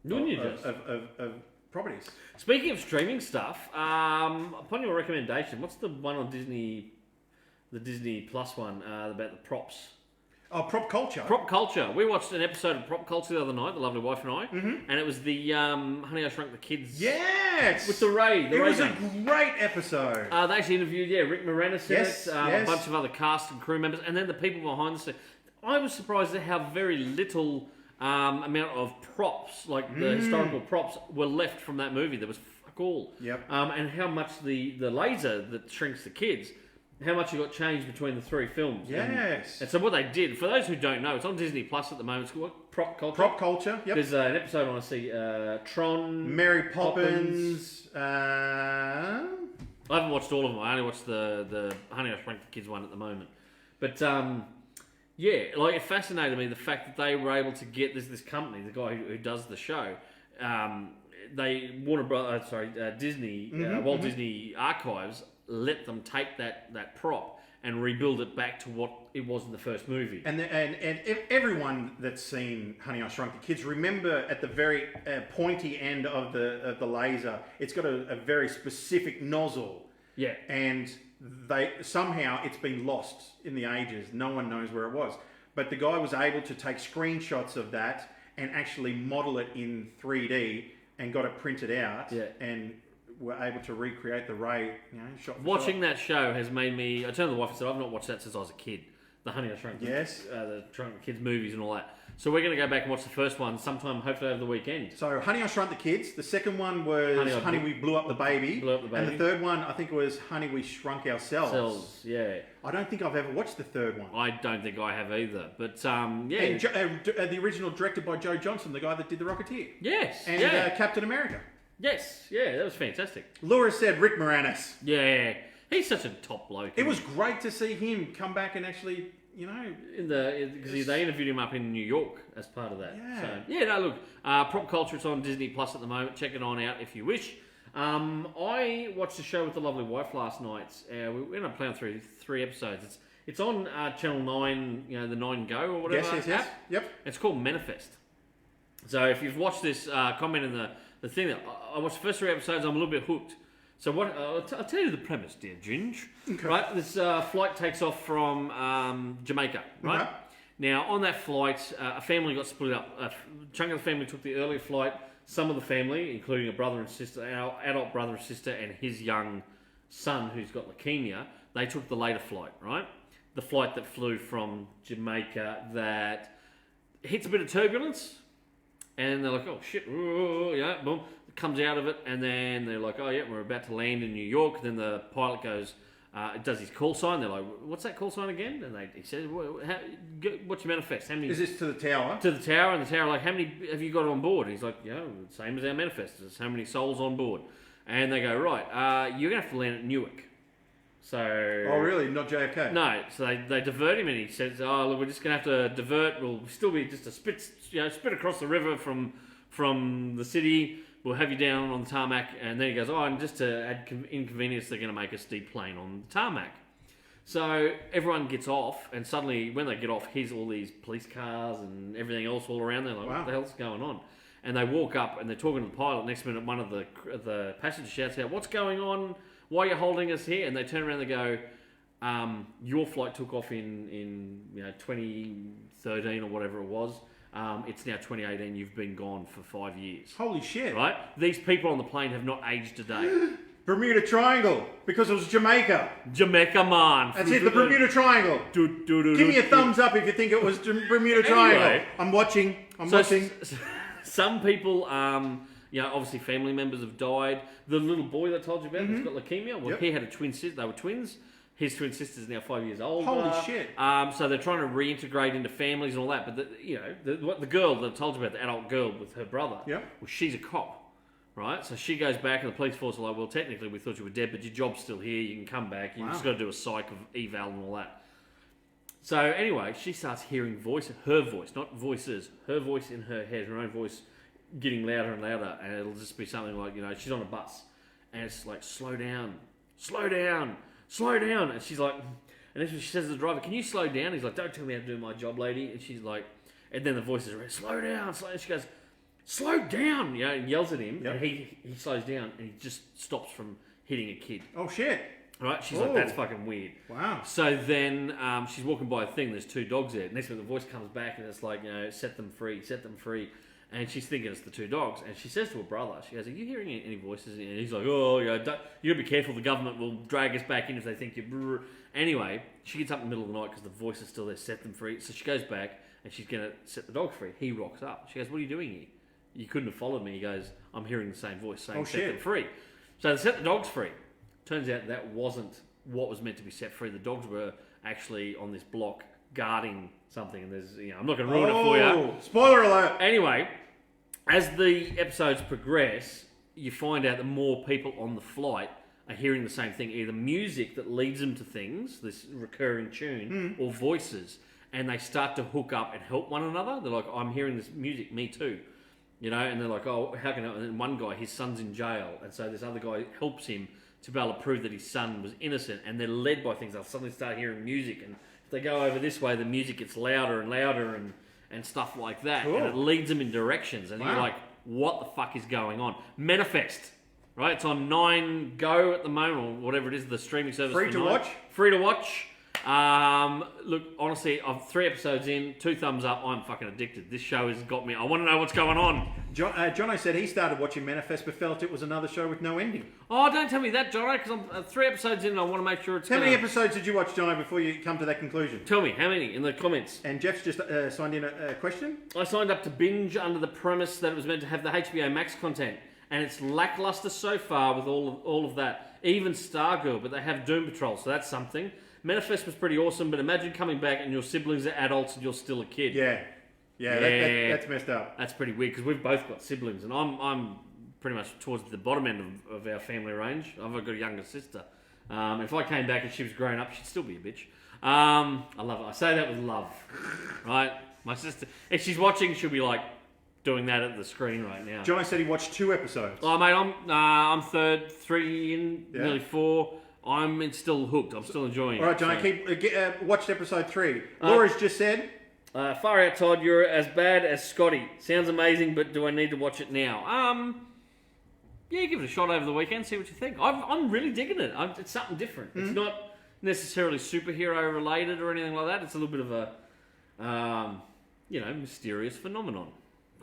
of properties. Speaking of streaming stuff, upon your recommendation, what's the one on Disney, the Disney Plus one about the props? Oh, Prop Culture. Prop Culture. We watched an episode of Prop Culture the other night, the lovely wife and I, and it was the Honey, I Shrunk the Kids. Yes! With the Ray. It was a great episode. They actually interviewed, Rick Moranis in Yes, it, yes. a bunch of other cast and crew members, and then the people behind the scenes. I was surprised at how very little amount of props, like the historical props, were left from that movie. There was fuck all. Yep. And how much the laser that shrinks the kids, how much it got changed between the three films. Yes. And so what they did, for those who don't know, it's on Disney Plus at the moment. It's called Prop Culture. Prop Culture, yep. There's an episode I want to see, Tron, Mary Poppins. I haven't watched all of them. I only watched the Honey, I Shrunk the Kids one at the moment. But it fascinated me the fact that they were able to get this company, the guy who does the show. Disney, Walt Disney Archives let them take that prop and rebuild it back to what it was in the first movie. And everyone that's seen Honey, I Shrunk the Kids, remember at the very pointy end of the laser, it's got a very specific nozzle. Yeah. And somehow it's been lost in the ages. No one knows where it was. But the guy was able to take screenshots of that and actually model it in 3D and got it printed out. Yeah. And were able to recreate the Ray, shot for Watching shot. that show has made me... I turned to the wife and said, I've not watched that since I was a kid. The Honey, I Shrunk the Kids movies and all that. So we're going to go back and watch the first one sometime, hopefully over the weekend. So Honey, I Shrunk the Kids. The second one was Honey, We Blew Up the Baby. And the third one, I think it was Honey, We Shrunk Ourselves. Yeah. I don't think I've ever watched the third one. I don't think I have either. But, And the original directed by Joe Johnson, the guy that did The Rocketeer. Yes. And Captain America. Yes. Yeah, that was fantastic. Laura said Rick Moranis. Yeah. He's such a top bloke. It was great to see him come back and actually... because they interviewed him up in New York as part of that. Yeah. So, Prop Culture, it's on Disney Plus at the moment. Check it on out if you wish. I watched the show with the lovely wife last night. We ended up playing through 3 episodes. It's on Channel 9, the 9 Go or whatever. Yes. Yep. It's called Manifest. So if you've watched this, comment in the thing that I watched the first 3 episodes. I'm a little bit hooked. So what? I'll tell you the premise, dear Ginge. Okay. Right, this flight takes off from Jamaica. Right. Okay. Now on that flight, a family got split up. A chunk of the family took the earlier flight. Some of the family, including a brother and sister, our adult brother and sister, and his young son who's got leukemia, they took the later flight. Right. the flight that flew from Jamaica that hits a bit of turbulence, and they're like, oh shit, ooh, yeah, boom, comes out of it, and then they're like, oh yeah, we're about to land in New York. And then the pilot goes, does his call sign. They're like, what's that call sign again? And he says, what's your manifest? How many? Is this to the tower? To the tower, and the tower like, how many have you got on board? He's like, same as our manifest. There's how many souls on board. And they go, right, you're going to have to land at Newark. So... Oh, really? Not JFK? No. So they divert him, and he says, oh, look, we're just going to have to divert. We'll still be just a spit across the river from the city. We'll have you down on the tarmac. And then he goes, oh, and just to add inconvenience, they're going to make us deplane on the tarmac. So everyone gets off, and suddenly when they get off, here's all these police cars and everything else all around. They're like, wow. What the hell's going on? And they walk up, and they're talking to the pilot. Next minute, one of the passengers shouts out, what's going on? Why are you holding us here? And they turn around and they go, your flight took off in 2013 or whatever it was. It's now 2018. You've been gone for 5 years. Holy shit. Right? These people on the plane have not aged a day. Bermuda Triangle, because it was Jamaica. Jamaica, man. That's it, the Bermuda Triangle. Give me a thumbs up if you think it was Bermuda Triangle. Anyway, I'm watching. Some people, obviously family members have died. The little boy that I told you about that's got leukemia, well, he had a twin sister. They were twins. His twin sister's now 5 years older. Holy shit. So they're trying to reintegrate into families and all that. But, the girl that I told you about, the adult girl with her brother, well, she's a cop. Right, so she goes back, and the police force are like, well, technically we thought you were dead, but your job's still here, you can come back, you just got to do a psych of eval and all that. So anyway, she starts hearing her voice, not voices, her voice in her head, her own voice getting louder and louder, and it'll just be something like, she's on a bus, and it's like, slow down, and she's like, and then she says to the driver, can you slow down? He's like, don't tell me how to do my job, lady, and she's like, and then the voice is, slow down, and she goes, slow down, and yells at him, and he slows down, and he just stops from hitting a kid. Oh, shit. Right? She's like, that's fucking weird. Wow. So then she's walking by a thing, there's two dogs there. Next minute, the voice comes back, and it's like, set them free. And she's thinking it's the two dogs. And she says to her brother, she goes, are you hearing any voices? And he's like, oh, you got to be careful, the government will drag us back in if they think you're... Anyway, she gets up in the middle of the night because the voice is still there, set them free. So she goes back, and she's going to set the dogs free. He rocks up. She goes, what are you doing here? You couldn't have followed me. He goes, I'm hearing the same voice saying set them free. So they set the dogs free. Turns out that wasn't what was meant to be set free. The dogs were actually on this block guarding something. And there's, I'm not going to ruin it for you. Spoiler alert. Anyway, as the episodes progress, you find out that more people on the flight are hearing the same thing. Either music that leads them to things, this recurring tune, or voices. And they start to hook up and help one another. They're like, I'm hearing this music, me too. And they're like, oh, how can I? And then one guy, his son's in jail. And so this other guy helps him to be able to prove that his son was innocent. And they're led by things. They'll suddenly start hearing music. And if they go over this way, the music gets louder and louder and stuff like that. Cool. And it leads them in directions. And you're like, what the fuck is going on? Manifest. Right? It's on 9 Go at the moment, or whatever it is, the streaming service. Free to watch? Free to watch. Look, honestly, I'm 3 episodes in, 2 thumbs up. I'm fucking addicted. This show has got me. I want to know what's going on. Jono said he started watching Manifest, but felt it was another show with no ending. Oh, don't tell me that, Jono, because I'm 3 episodes in, and I want to make sure it's. How many episodes did you watch, Jono, before you come to that conclusion? Tell me how many in the comments. And Jeff's just signed in a question. I signed up to binge under the premise that it was meant to have the HBO Max content, and it's lackluster so far with all of that. Even Stargirl, but they have Doom Patrol, so that's something. Manifest was pretty awesome, but imagine coming back and your siblings are adults and you're still a kid. Yeah, that's messed up. That's pretty weird because we've both got siblings, and I'm pretty much towards the bottom end of our family range. I've got a younger sister. If I came back and she was grown up, she'd still be a bitch. I love it. I say that with love, right? My sister, if she's watching, she'll be like doing that at the screen right now. Jono said he watched 2 episodes. Oh, mate, I'm 3 in, nearly 4. I'm still hooked. I'm still enjoying it. All right, Jono, watched episode 3. Laura's just said... far out, Todd, you're as bad as Scotty. Sounds amazing, but do I need to watch it now? Yeah, give it a shot over the weekend, see what you think. I'm really digging it. It's something different. Mm-hmm. It's not necessarily superhero related or anything like that. It's a little bit of a, mysterious phenomenon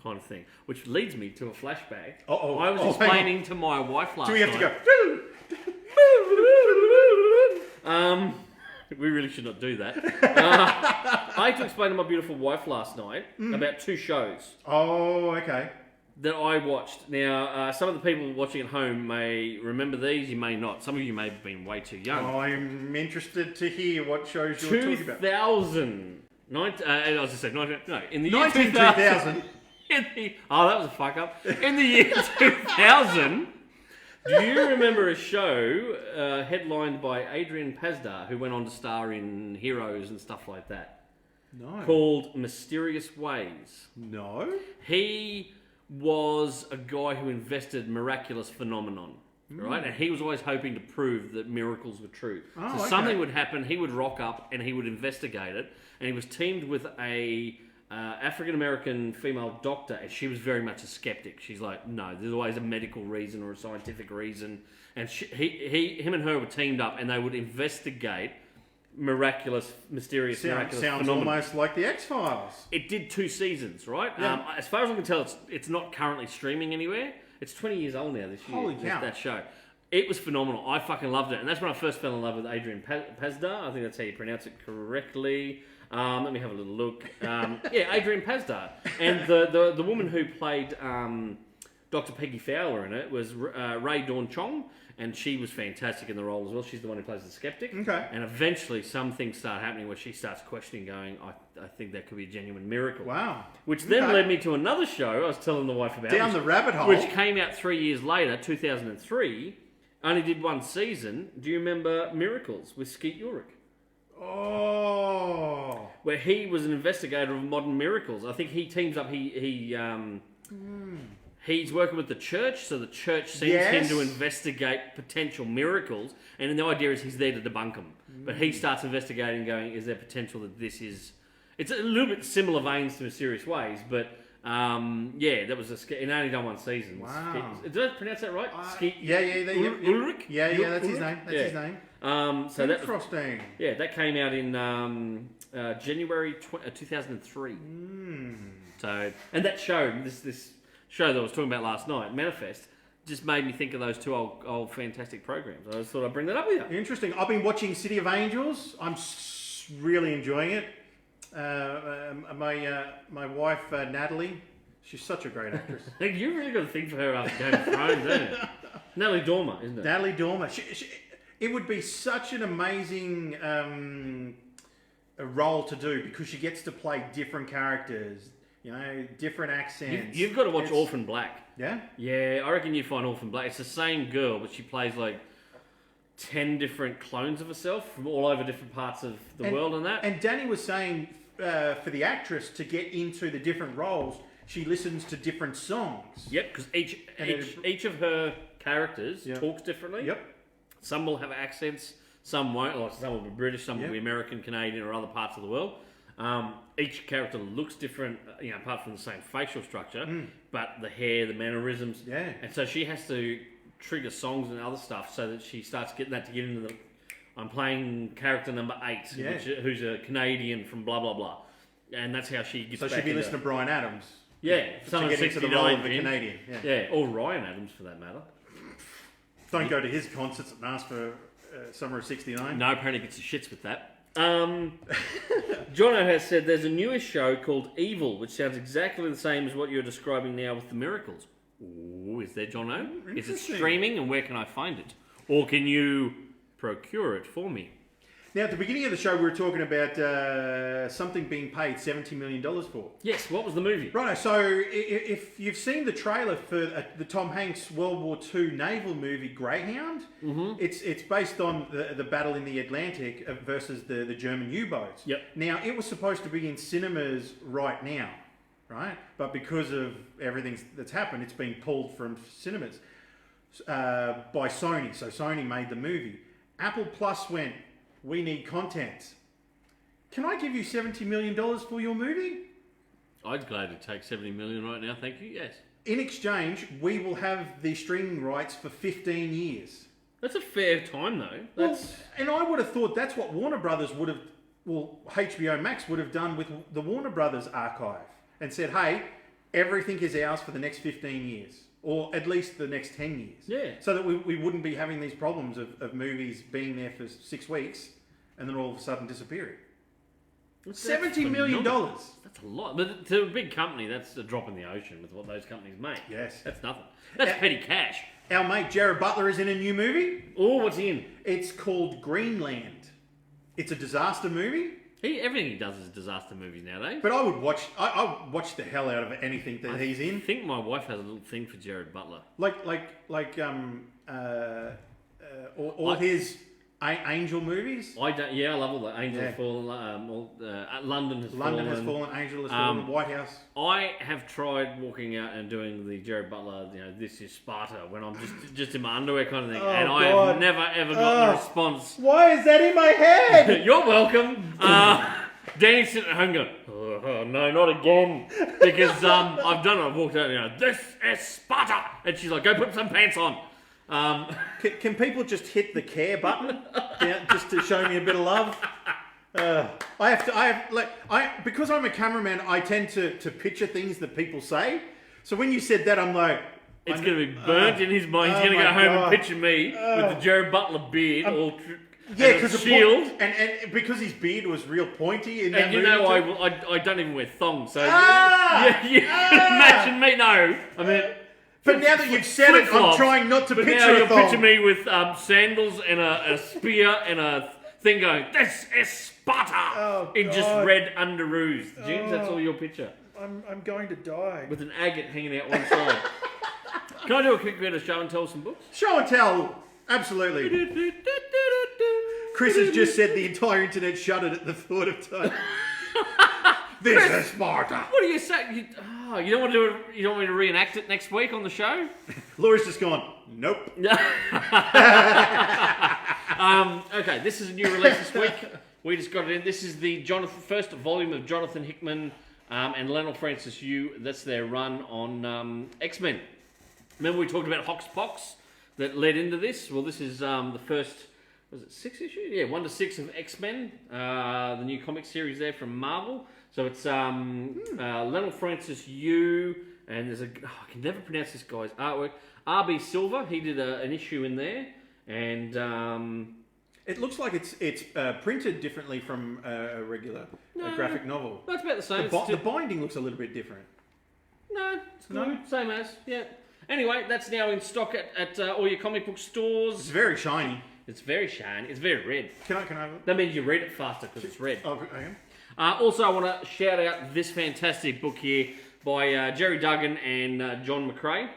kind of thing, which leads me to a flashback. I was explaining to my wife last night. Do we have to go? We really should not do that. I had to explain to my beautiful wife last night about 2 shows Oh, okay. that I watched. Now, some of the people watching at home may remember these, you may not. Some of you may have been way too young. I'm interested to hear what shows you're talking about. 2000. I was just saying, in the year 2000. 2000. That was a fuck up. In the year 2000, do you remember a show headlined by Adrian Pasdar, who went on to star in Heroes and stuff like that, No. called Mysterious Ways? No. He was a guy who invested miraculous phenomenon, right? And he was always hoping to prove that miracles were true. Oh, so okay. something would happen, he would rock up and he would investigate it. And he was teamed with a African-American female doctor, and she was very much a skeptic. She's like, no, there's always a medical reason or a scientific reason. And him and her were teamed up, and they would investigate mysterious Sounds phenomena. almost like the X-Files. It did 2 seasons, right? Yeah. As far as I can tell, it's not currently streaming anywhere. It's 20 years old now this year. Holy cow. That show. It was phenomenal. I fucking loved it. And that's when I first fell in love with Adrian Pasdar. I think that's how you pronounce it correctly. Let me have a little look. Adrian Pasdar. And the woman who played Dr. Peggy Fowler in it was Ray Dawn Chong, and she was fantastic in the role as well. She's the one who plays the skeptic. Okay. And eventually some things start happening where she starts questioning, going, I think that could be a genuine miracle. Wow. Which then Okay. led me to another show I was telling the wife about. Down the rabbit hole. Which came out 3 years later, 2003. Only did 1 season. Do you remember Miracles with Skeet Ulrich? Oh. Where he was an investigator of modern miracles. I think he teams up. He's working with the church, so the church sends him Yes. to investigate potential miracles, and the idea is he's there to debunk them. But he starts investigating, going, "Is there potential that this is?" It's a little bit similar veins to Mysterious Ways, but that was it only done 1 season. Wow. Did I pronounce that right? Skeet Ulrich? Yeah, that's his name. That's his name. So that Interesting. that came out in January 2003. So, and that show, this show that I was talking about last night, Manifest, just made me think of those 2 old fantastic programs. I just thought I'd bring that up with you. Interesting. I've been watching City of Angels. I'm really enjoying it. My wife Natalie, she's such a great actress. You really got to think for her after Game of Thrones, don't you? Natalie Dormer, isn't it? Natalie Dormer. It would be such an amazing role to do because she gets to play different characters, different accents. You've got to watch Orphan Black. Yeah? Yeah, I reckon you find Orphan Black. It's the same girl, but she plays like 10 different clones of herself from all over different parts of the world and that. And Danny was saying for the actress to get into the different roles, she listens to different songs. Yep, because each of her characters talks differently. Yep. Some will have accents, some won't. Like some will be British, some will be American, Canadian, or other parts of the world. Each character looks different, apart from the same facial structure, but the hair, the mannerisms. Yeah. And so she has to trigger songs and other stuff so that she starts getting that to get into the... I'm playing character number 8, who's a Canadian from blah, blah, blah. And that's how she gets So back she'd be into... listening to Brian Adams. Yeah, To someone get into the 69, role of a Jim. Canadian. Yeah. Yeah, or Ryan Adams for that matter. Don't go to his concerts and ask for Summer of 69. No, apparently gets the shits with that. Jono has said there's a newish show called Evil, which sounds exactly the same as what you're describing now with the miracles. Ooh, is there, Jono? Is it Interesting. streaming, and where can I find it? Or can you procure it for me? Now, at the beginning of the show, we were talking about something being paid $70 million for. Yes, what was the movie? Right, so if you've seen the trailer for the Tom Hanks World War II naval movie Greyhound, it's based on the battle in the Atlantic versus the German U-boats. Yep. Now, it was supposed to be in cinemas right now, right? But because of everything that's happened, it's been pulled from cinemas by Sony. So Sony made the movie. Apple Plus went, we need content. Can I give you $70 million for your movie? I'd gladly take 70 million right now, thank you. Yes. In exchange, we will have the streaming rights for 15 years. That's a fair time, though. That's And I would have thought that's what Warner Brothers would have, HBO Max would have done with the Warner Brothers archive and said, hey, everything is ours for the next 15 years. Or at least the next 10 years. Yeah. So that we wouldn't be having these problems of movies being there for 6 weeks and then all of a sudden disappearing. That's $70 million. phenomenal. That's a lot. But to a big company, that's a drop in the ocean with what those companies make. Yes. That's nothing. That's petty cash. Our mate Jared Butler is in a new movie. Oh, what's he in? It's called Greenland. It's a disaster movie, Everything he does is disaster movies nowadays. but I would watch the hell out of anything that he's I in. think my wife has a little thing for Jared Butler. All his angel movies. I don't. Yeah, I love all the Angel Yeah. Has Fallen. London has London fallen. has fallen, Angel has fallen, White House. I have tried walking out and doing the Jared Butler, this is Sparta, when I'm just in my underwear kind of thing, and I God. have never ever gotten a response. Why is that in my head? You're welcome. Danny's sitting at home going, oh, no, not again, because I've done it. I've walked out and this is Sparta, and she's like, go put some pants on. Can people just hit the care button just to show me a bit of love? Because I'm a cameraman, I tend to picture things that people say. So when you said that, I'm like, It's going to be burnt in his mind. He's going to go home and picture me with the Jared Butler beard, because shield. And because his beard was real pointy in that And you movie know, too. I don't even wear thongs, so Ah! you imagine me. No, I mean. But now that you've said it, I'm Flip-flops. trying not to But picture now a you'll thong. picture me with sandals and a spear and a thing going, this is Sparta! Oh, in just God. red underoos. James, that's all your picture. I'm going to die. With an agate hanging out one side. Can I do a quick bit of show and tell some books? Show and tell. Absolutely. Chris has just said the entire internet shuddered at the thought of time. This is Sparta. What do you say? You don't want to do it? You don't want me to reenact it next week on the show? Laura's just gone, nope. Okay, this is a new release this week. We just got it in. This is the first volume of Jonathan Hickman and Lionel Francis Yu. That's their run on X-Men. Remember we talked about Hoxpox that led into this? Well, this is the first, was it 6 issues? Yeah, 1 to 6 of X-Men, the new comic series there from Marvel. So it's Lionel Francis Yu, and there's I can never pronounce this guy's artwork. R.B. Silver, he did an issue in there, and It looks like it's printed differently from a regular graphic novel. that's about the same. The binding looks a little bit different. No, it's No? good. Same as, yeah. Anyway, that's now in stock at all your comic book stores. It's very shiny. It's very shiny. It's very red. Can I have it? That means you read it faster because it's red. Oh, I am. Also, I want to shout out this fantastic book here by Jerry Duggan and John McCrae.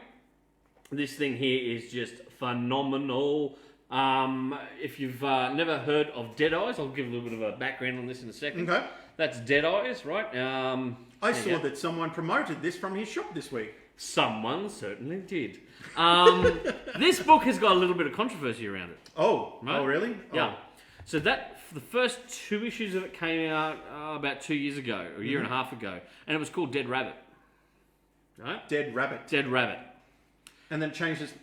This thing here is just phenomenal. If you've never heard of Dead Eyes, I'll give a little bit of a background on this in a second. Okay. That's Dead Eyes, right? I saw that someone promoted this from his shop this week. Someone certainly did. This book has got a little bit of controversy around it. Oh, Right? oh really? Yeah. So the first 2 issues of it came out about 2 years ago, or a year and a half ago, and it was called Dead Rabbit. Right? Dead Rabbit. Dead Rabbit. And then it changed its...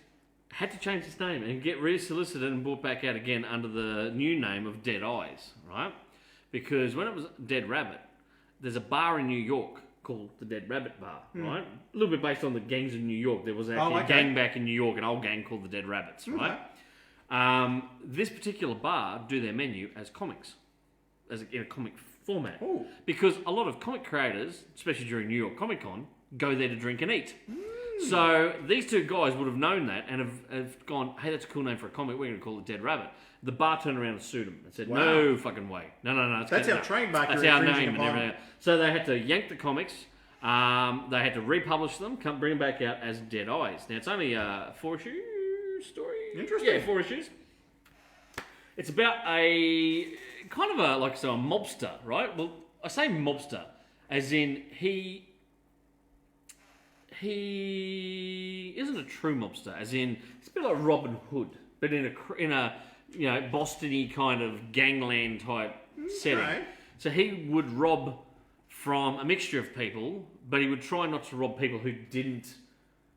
Had to change its name and get resolicited and brought back out again under the new name of Dead Eyes, right? Because when it was Dead Rabbit, there's a bar in New York called the Dead Rabbit Bar, right? A little bit based on the gangs in New York. There was actually a gang back in New York, an old gang called the Dead Rabbits, right? This particular bar do their menu as comics, in a comic format. Oh. Because a lot of comic creators, especially during New York Comic Con, go there to drink and eat. So these two guys would have known that and have gone, hey, that's a cool name for a comic, we're going to call it Dead Rabbit. The bar turned around and sued them and said, no fucking way. No. That's our trademark. That's you're our infringing name and upon. everything. So they had to yank the comics. They had to republish them, bring them back out as Dead Eyes. Now, it's only a 4-issue story. Interesting. Yeah, 4 issues. It's about a kind of a mobster, right? Well, I say mobster as in he isn't a true mobster, as in it's a bit like Robin Hood, but in a Boston-y kind of gangland type setting. Right. So he would rob from a mixture of people, but he would try not to rob people who didn't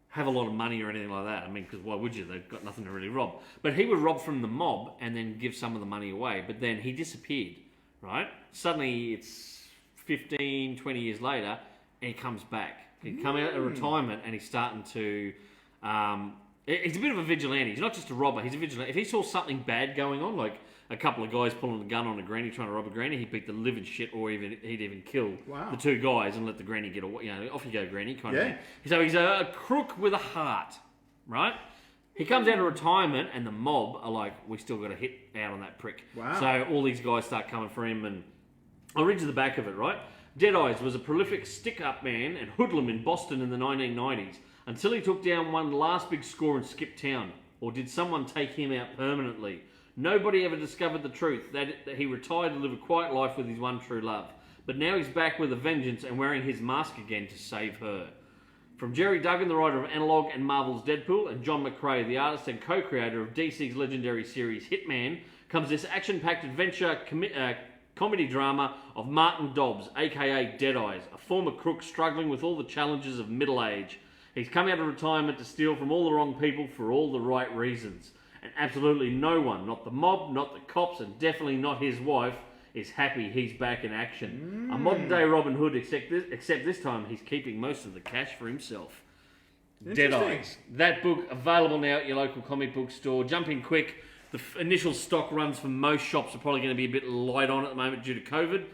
have a lot of money or anything like that. I mean, because why would you? They've got nothing to really rob. But he would rob from the mob and then give some of the money away. But then he disappeared, right? Suddenly it's 15, 20 years later, and he comes back. He come out of retirement and he's starting to... he's a bit of a vigilante. He's not just a robber, he's a vigilante. If he saw something bad going on, like a couple of guys pulling a gun on a granny trying to rob a granny. He'd beat the living shit, or he'd even kill the two guys and let the granny get away. Off you go, granny, kind of thing. So he's a crook with a heart, right? He comes out of retirement, and the mob are like, we still got to hit out on that prick. Wow. So all these guys start coming for him, and I'll read you the back of it, right? Deadeyes was a prolific stick-up man and hoodlum in Boston in the 1990s, until he took down one last big score and skipped town. Or did someone take him out permanently? Nobody ever discovered the truth, that he retired to live a quiet life with his one true love. But now he's back with a vengeance and wearing his mask again to save her. From Jerry Duggan, the writer of Analog and Marvel's Deadpool, and John McCrae, the artist and co-creator of DC's legendary series Hitman, comes this action-packed adventure comedy drama of Martin Dobbs, aka Deadeyes, a former crook struggling with all the challenges of middle age. He's come out of retirement to steal from all the wrong people for all the right reasons. And absolutely no one, not the mob, not the cops, and definitely not his wife, is happy he's back in action. A modern-day Robin Hood, except this time he's keeping most of the cash for himself. Deadeyes. That book available now at your local comic book store. Jump in quick. The initial stock runs for most shops are probably going to be a bit light on at the moment due to COVID,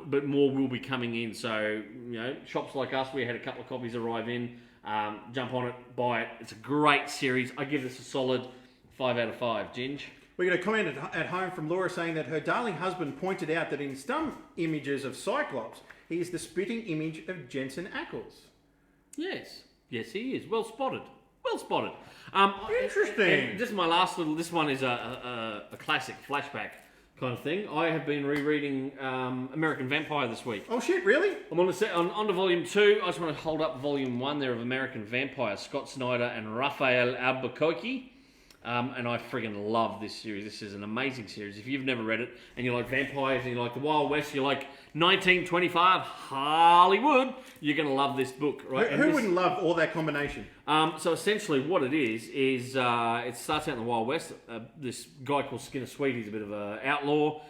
but more will be coming in. So, shops like us, we had a couple of copies arrive in. Jump on it, buy it. It's a great series. I give this a solid 5 out of 5. Ginge? We got a comment at home from Laura saying that her darling husband pointed out that in some images of Cyclops, he is the spitting image of Jensen Ackles. Yes, he is. Well spotted. Interesting. And just my last little. This one is a classic flashback kind of thing. I have been rereading American Vampire this week. Oh shit! Really? I'm on to volume 2. I just want to hold up volume 1 there of American Vampire. Scott Snyder and Raphael Albuquerque. And I friggin' love this series. This is an amazing series. If you've never read it, and you like vampires, and you like the Wild West, you like 1925 Hollywood, you're going to love this book, right? Who wouldn't love all that combination? So essentially what it is it starts out in the Wild West. This guy called Skinner Sweet, he's a bit of an outlaw.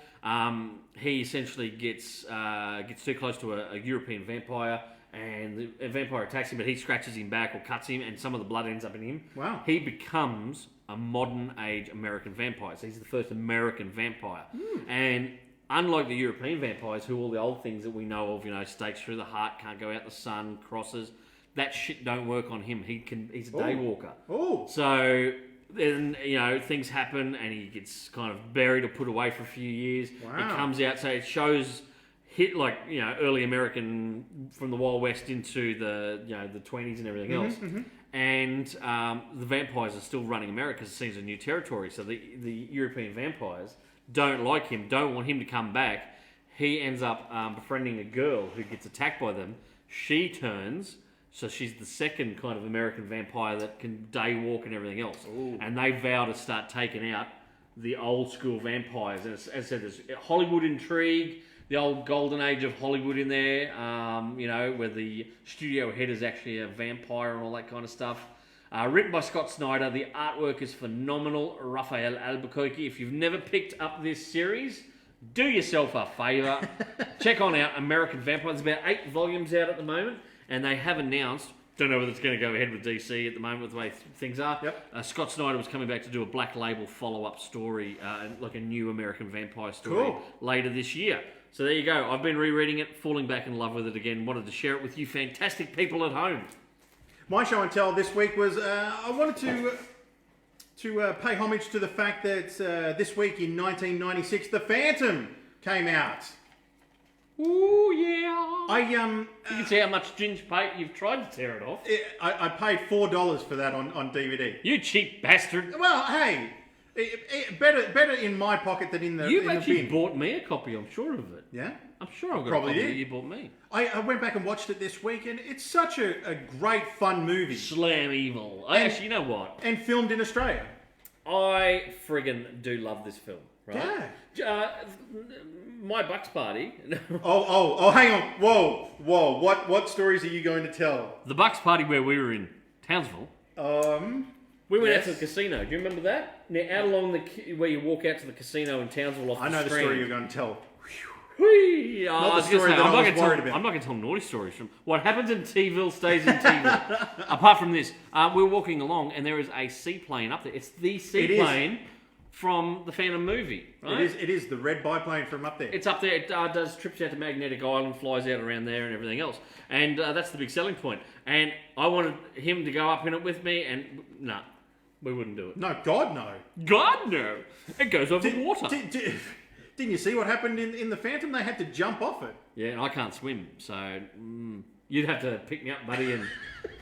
He essentially gets too close to a European vampire, and the vampire attacks him, but he scratches him back or cuts him, and some of the blood ends up in him. Wow. He becomes a modern-age American vampire. So he's the first American vampire. And unlike the European vampires, who all the old things that we know of, stakes through the heart, can't go out the sun, crosses, that shit don't work on him. He's a day walker. Oh. So then, things happen, and he gets kind of buried or put away for a few years. Wow. He comes out, so it shows early American from the Wild West into the 20s and everything else. Mm-hmm. And the vampires are still running America because it seems a new territory. So the European vampires don't like him, don't want him to come back. He ends up befriending a girl who gets attacked by them. She turns, so she's the second kind of American vampire that can day walk and everything else. Ooh. And they vow to start taking out the old school vampires. And as I said, there's Hollywood intrigue, the old golden age of Hollywood in there, where the studio head is actually a vampire and all that kind of stuff. Written by Scott Snyder. The artwork is phenomenal. Raphael Albuquerque. If you've never picked up this series, do yourself a favour. Check on out American Vampire. There's about 8 volumes out at the moment, and they have announced, don't know whether it's going to go ahead with DC at the moment with the way things are. Yep. Scott Snyder was coming back to do a Black Label follow-up story, like a new American Vampire story later this year. So there you go. I've been rereading it, falling back in love with it again. Wanted to share it with you fantastic people at home. My show and tell this week was I wanted to pay homage to the fact that this week in 1996, The Phantom came out. Ooh, yeah. You can see how much Ginge paid. You've tried to tear it off. I paid $4 for that on DVD. You cheap bastard. Well, hey, better in my pocket than in the You've in the actually bin. bought me a copy, I'm sure of it. Yeah? I'm sure I've got Probably a copy did. that you bought me. I went back and watched it this week, and it's such a great, fun movie. Slam evil. You know what? And filmed in Australia. I friggin' do love this film, right? Yeah. My Bucks Party. Oh, hang on. Whoa. What stories are you going to tell? The Bucks Party where we were in Townsville. We went out to the casino. Do you remember that? Now, out along where you walk out to the casino in Townsville off I know the story you're going to tell. Whee! Not the story that I was worried about. I'm not going to tell naughty stories. From what happens in T-ville stays in T-ville. Apart from this, we were walking along and there is a seaplane up there. It's the seaplane from the Phantom movie, right? It is the red biplane from up there. It's up there. It does trips out to Magnetic Island, flies out around there, and everything else. And that's the big selling point. And I wanted him to go up in it with me, and no, we wouldn't do it. No, God, no. God no! It goes over water. Didn't you see what happened in the Phantom? They had to jump off it. Yeah, and I can't swim, so you'd have to pick me up, buddy, and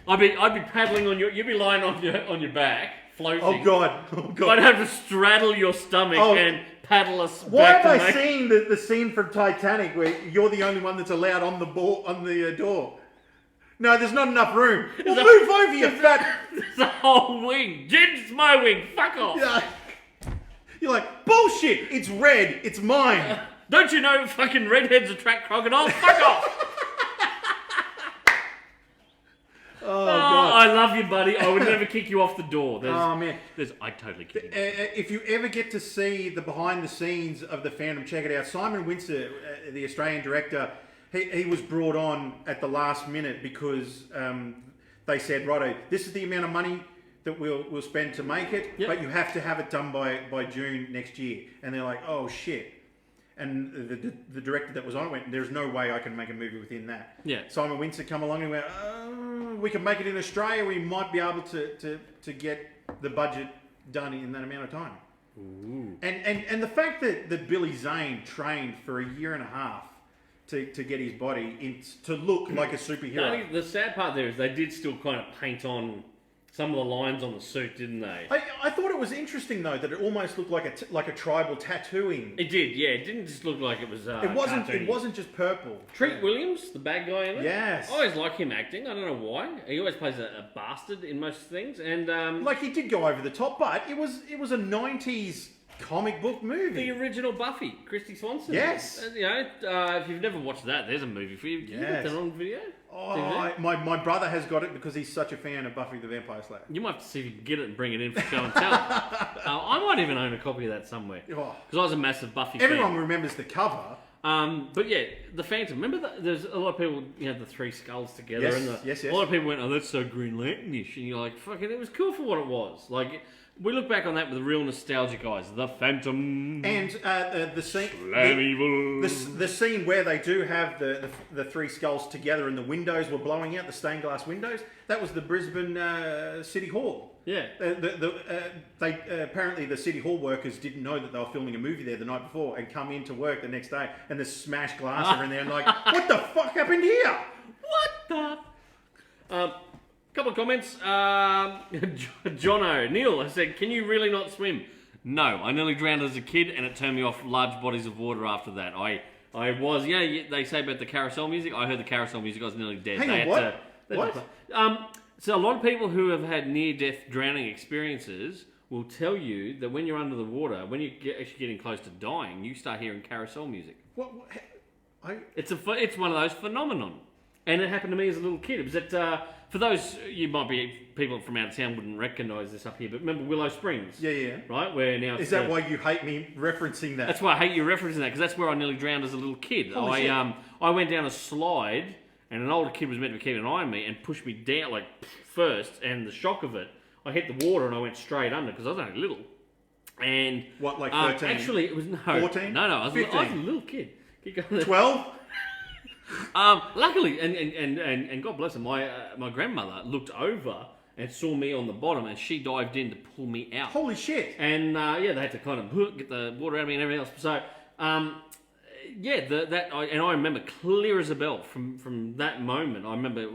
I'd be paddling on you'd be lying on your back, floating. Oh God! I'd have to straddle your stomach and paddle us Why back am to I seeing the scene from Titanic where you're the only one that's allowed on the door? No, there's not enough room. Well, move over, you fat... There's a whole wing. It's my wing. Fuck off. Yeah. You're like, bullshit, it's red, it's mine. Don't you know fucking redheads attract crocodiles? Fuck off. Oh, God. I love you, buddy. I would never kick you off the door. Oh, man. I'd totally kick you. If you ever get to see the behind the scenes of the Phantom, check it out. Simon Windsor, the Australian director, he was brought on at the last minute because they said, righto, this is the amount of money that we'll spend to make it, but you have to have it done by June next year. And they're like, oh shit. And the director that was on it went, there's no way I can make a movie within that. Yeah. Simon Windsor come along and went, we can make it in Australia. We might be able to get the budget done in that amount of time. Ooh. And the fact that Billy Zane trained for a year and a half to get his body to look like a superhero. The sad part there is they did still kind of paint on some of the lines on the suit, didn't they? I thought it was interesting though that it almost looked like a tribal tattooing. It did, yeah. It didn't just look like it was. It wasn't. cartoony. It wasn't just purple. Treat Williams, the bad guy in it. Yes. I always like him acting. I don't know why. He always plays a bastard in most things, and Like he did go over the top, but it was a '90s comic book movie. the original Buffy, Christy Swanson. Yes. If you've never watched that, there's a movie for you. Can you get Yes. that on video? Oh, my brother has got it because he's such a fan of Buffy the Vampire Slayer. You might have to see if you can get it and bring it in for show and tell. I might even own a copy of that somewhere. Oh. Because I was a massive Buffy Everyone fan. remembers the cover. But yeah, the Phantom. Remember, there's a lot of people, the three skulls together. Yes, and yes. A lot of people went, oh, that's so Green Lantern-ish. And you're like, fucking, it was cool for what it was. Like, we look back on that with real nostalgic eyes. The Phantom. And the scene, Evil. the scene where they do have the three skulls together and the windows were blowing out, the stained glass windows. That was the Brisbane City Hall. Yeah. They apparently the City Hall workers didn't know that they were filming a movie there the night before and come into work the next day and there's smashed glass everywhere and like, what the fuck happened here? What the? Couple of comments. John O'Neill has said, can you really not swim? No, I nearly drowned as a kid and it turned me off large bodies of water after that. I was, they say about the carousel music. I heard the carousel music, I was nearly dead. Hang on, what? So a lot of people who have had near-death drowning experiences will tell you that when you're under the water, when you're actually getting close to dying, you start hearing carousel music. What? It's one of those phenomenon. And it happened to me as a little kid. It was at, for those, you might be, people from out of town wouldn't recognise this up here, but remember Willow Springs? Yeah. Right? Where now Is that why you hate me referencing that? That's why I hate you referencing that, because that's where I nearly drowned as a little kid. Holy shit. I went down a slide, and an older kid was meant to be keeping an eye on me, and pushed me down, like, first, and the shock of it, I hit the water and I went straight under, because I was only little. And... What, like 13? Actually, it was, no. 14? No, I was 15? a little kid. Keep going. 12? Luckily, and God bless her, my grandmother looked over and saw me on the bottom, and she dived in to pull me out. Holy shit! And they had to kind of get the water out of me and everything else. So, I remember clear as a bell from that moment. I remember,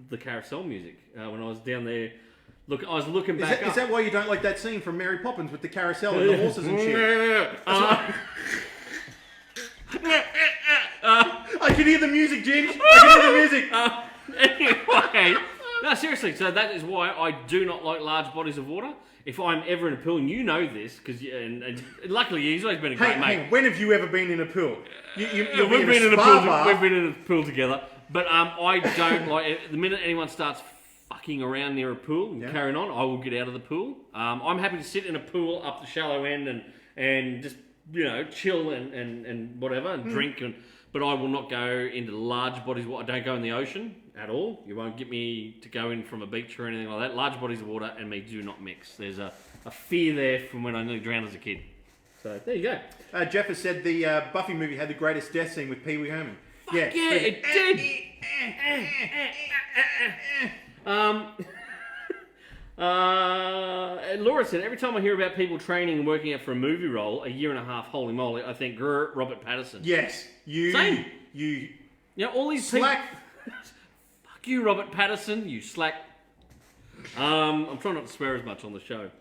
the carousel music when I was down there. Look, I was looking back. Is that why you don't like that scene from Mary Poppins with the carousel and the horses and shit? I can hear the music, Ginge. I can hear the music. Anyway, no, seriously. So that is why I do not like large bodies of water. If I'm ever in a pool, and you know this, because and luckily he's always been a great mate. Hang on, when have you ever been in a pool? You've We've been in a pool. We've been in a pool together. But I don't like it. The minute anyone starts fucking around near a pool and carrying on, I will get out of the pool. I'm happy to sit in a pool up the shallow end and just chill and whatever and drink but I will not go into large bodies of water. I don't go in the ocean at all. You won't get me to go in from a beach or anything like that. Large bodies of water and me do not mix. There's a a fear there from when I nearly drowned as a kid. So there you go. Jeff has said the Buffy movie had the greatest death scene with Pee Wee Herman. Yeah, it did. Laura said, every time I hear about people training and working out for a movie role, a year and a half, holy moly, I think Robert Pattinson. Yes, Same. You All these slack. Fuck you, Robert Pattinson, you slack. I'm trying not to swear as much on the show.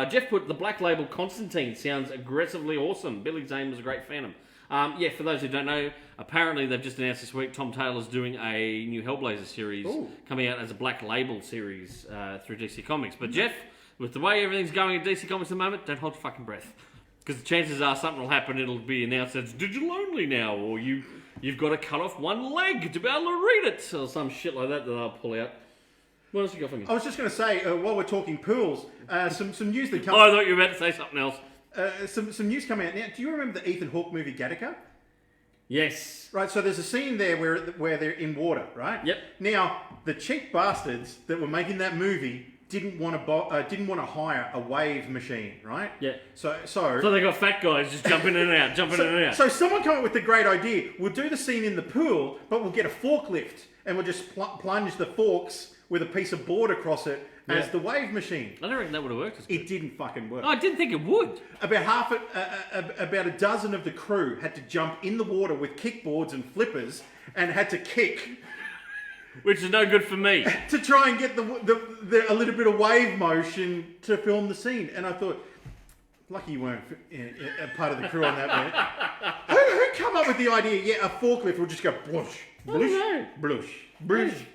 Jeff put the Black Label Constantine sounds aggressively awesome. Billy Zane was a great Phantom. For those who don't know, apparently they've just announced this week Tom Taylor's doing a new Hellblazer series coming out as a Black Label series through DC Comics. But Jeff, with the way everything's going at DC Comics at the moment, don't hold your fucking breath. Because the chances are something will happen, it'll be announced as digital only now, or you've got to cut off one leg to be able to read it, or some shit like that they'll pull out. What else you got for me? I was just going to say, while we're talking pools, some news that I come. thought you were about to say something else. Some news coming out now. Do you remember the Ethan Hawke movie Gattaca? Yes. Right. So there's a scene there where they're in water, right? Yep. Now the cheap bastards that were making that movie didn't want to hire a wave machine, right? Yeah. So they got fat guys just jumping in and out, in and out. So someone came up with the great idea. We'll do the scene in the pool, but we'll get a forklift and we'll just plunge the forks with a piece of board across it as the wave machine. I don't reckon that would have worked as good. It didn't fucking work. I didn't think it would. About about a dozen of the crew had to jump in the water with kickboards and flippers and had to kick Which is no good for me. to try and get a little bit of wave motion to film the scene. And I thought, lucky you weren't a part of the crew on that one. Who come up with the idea? Yeah, a forklift will just go blush, blush, blush, blush.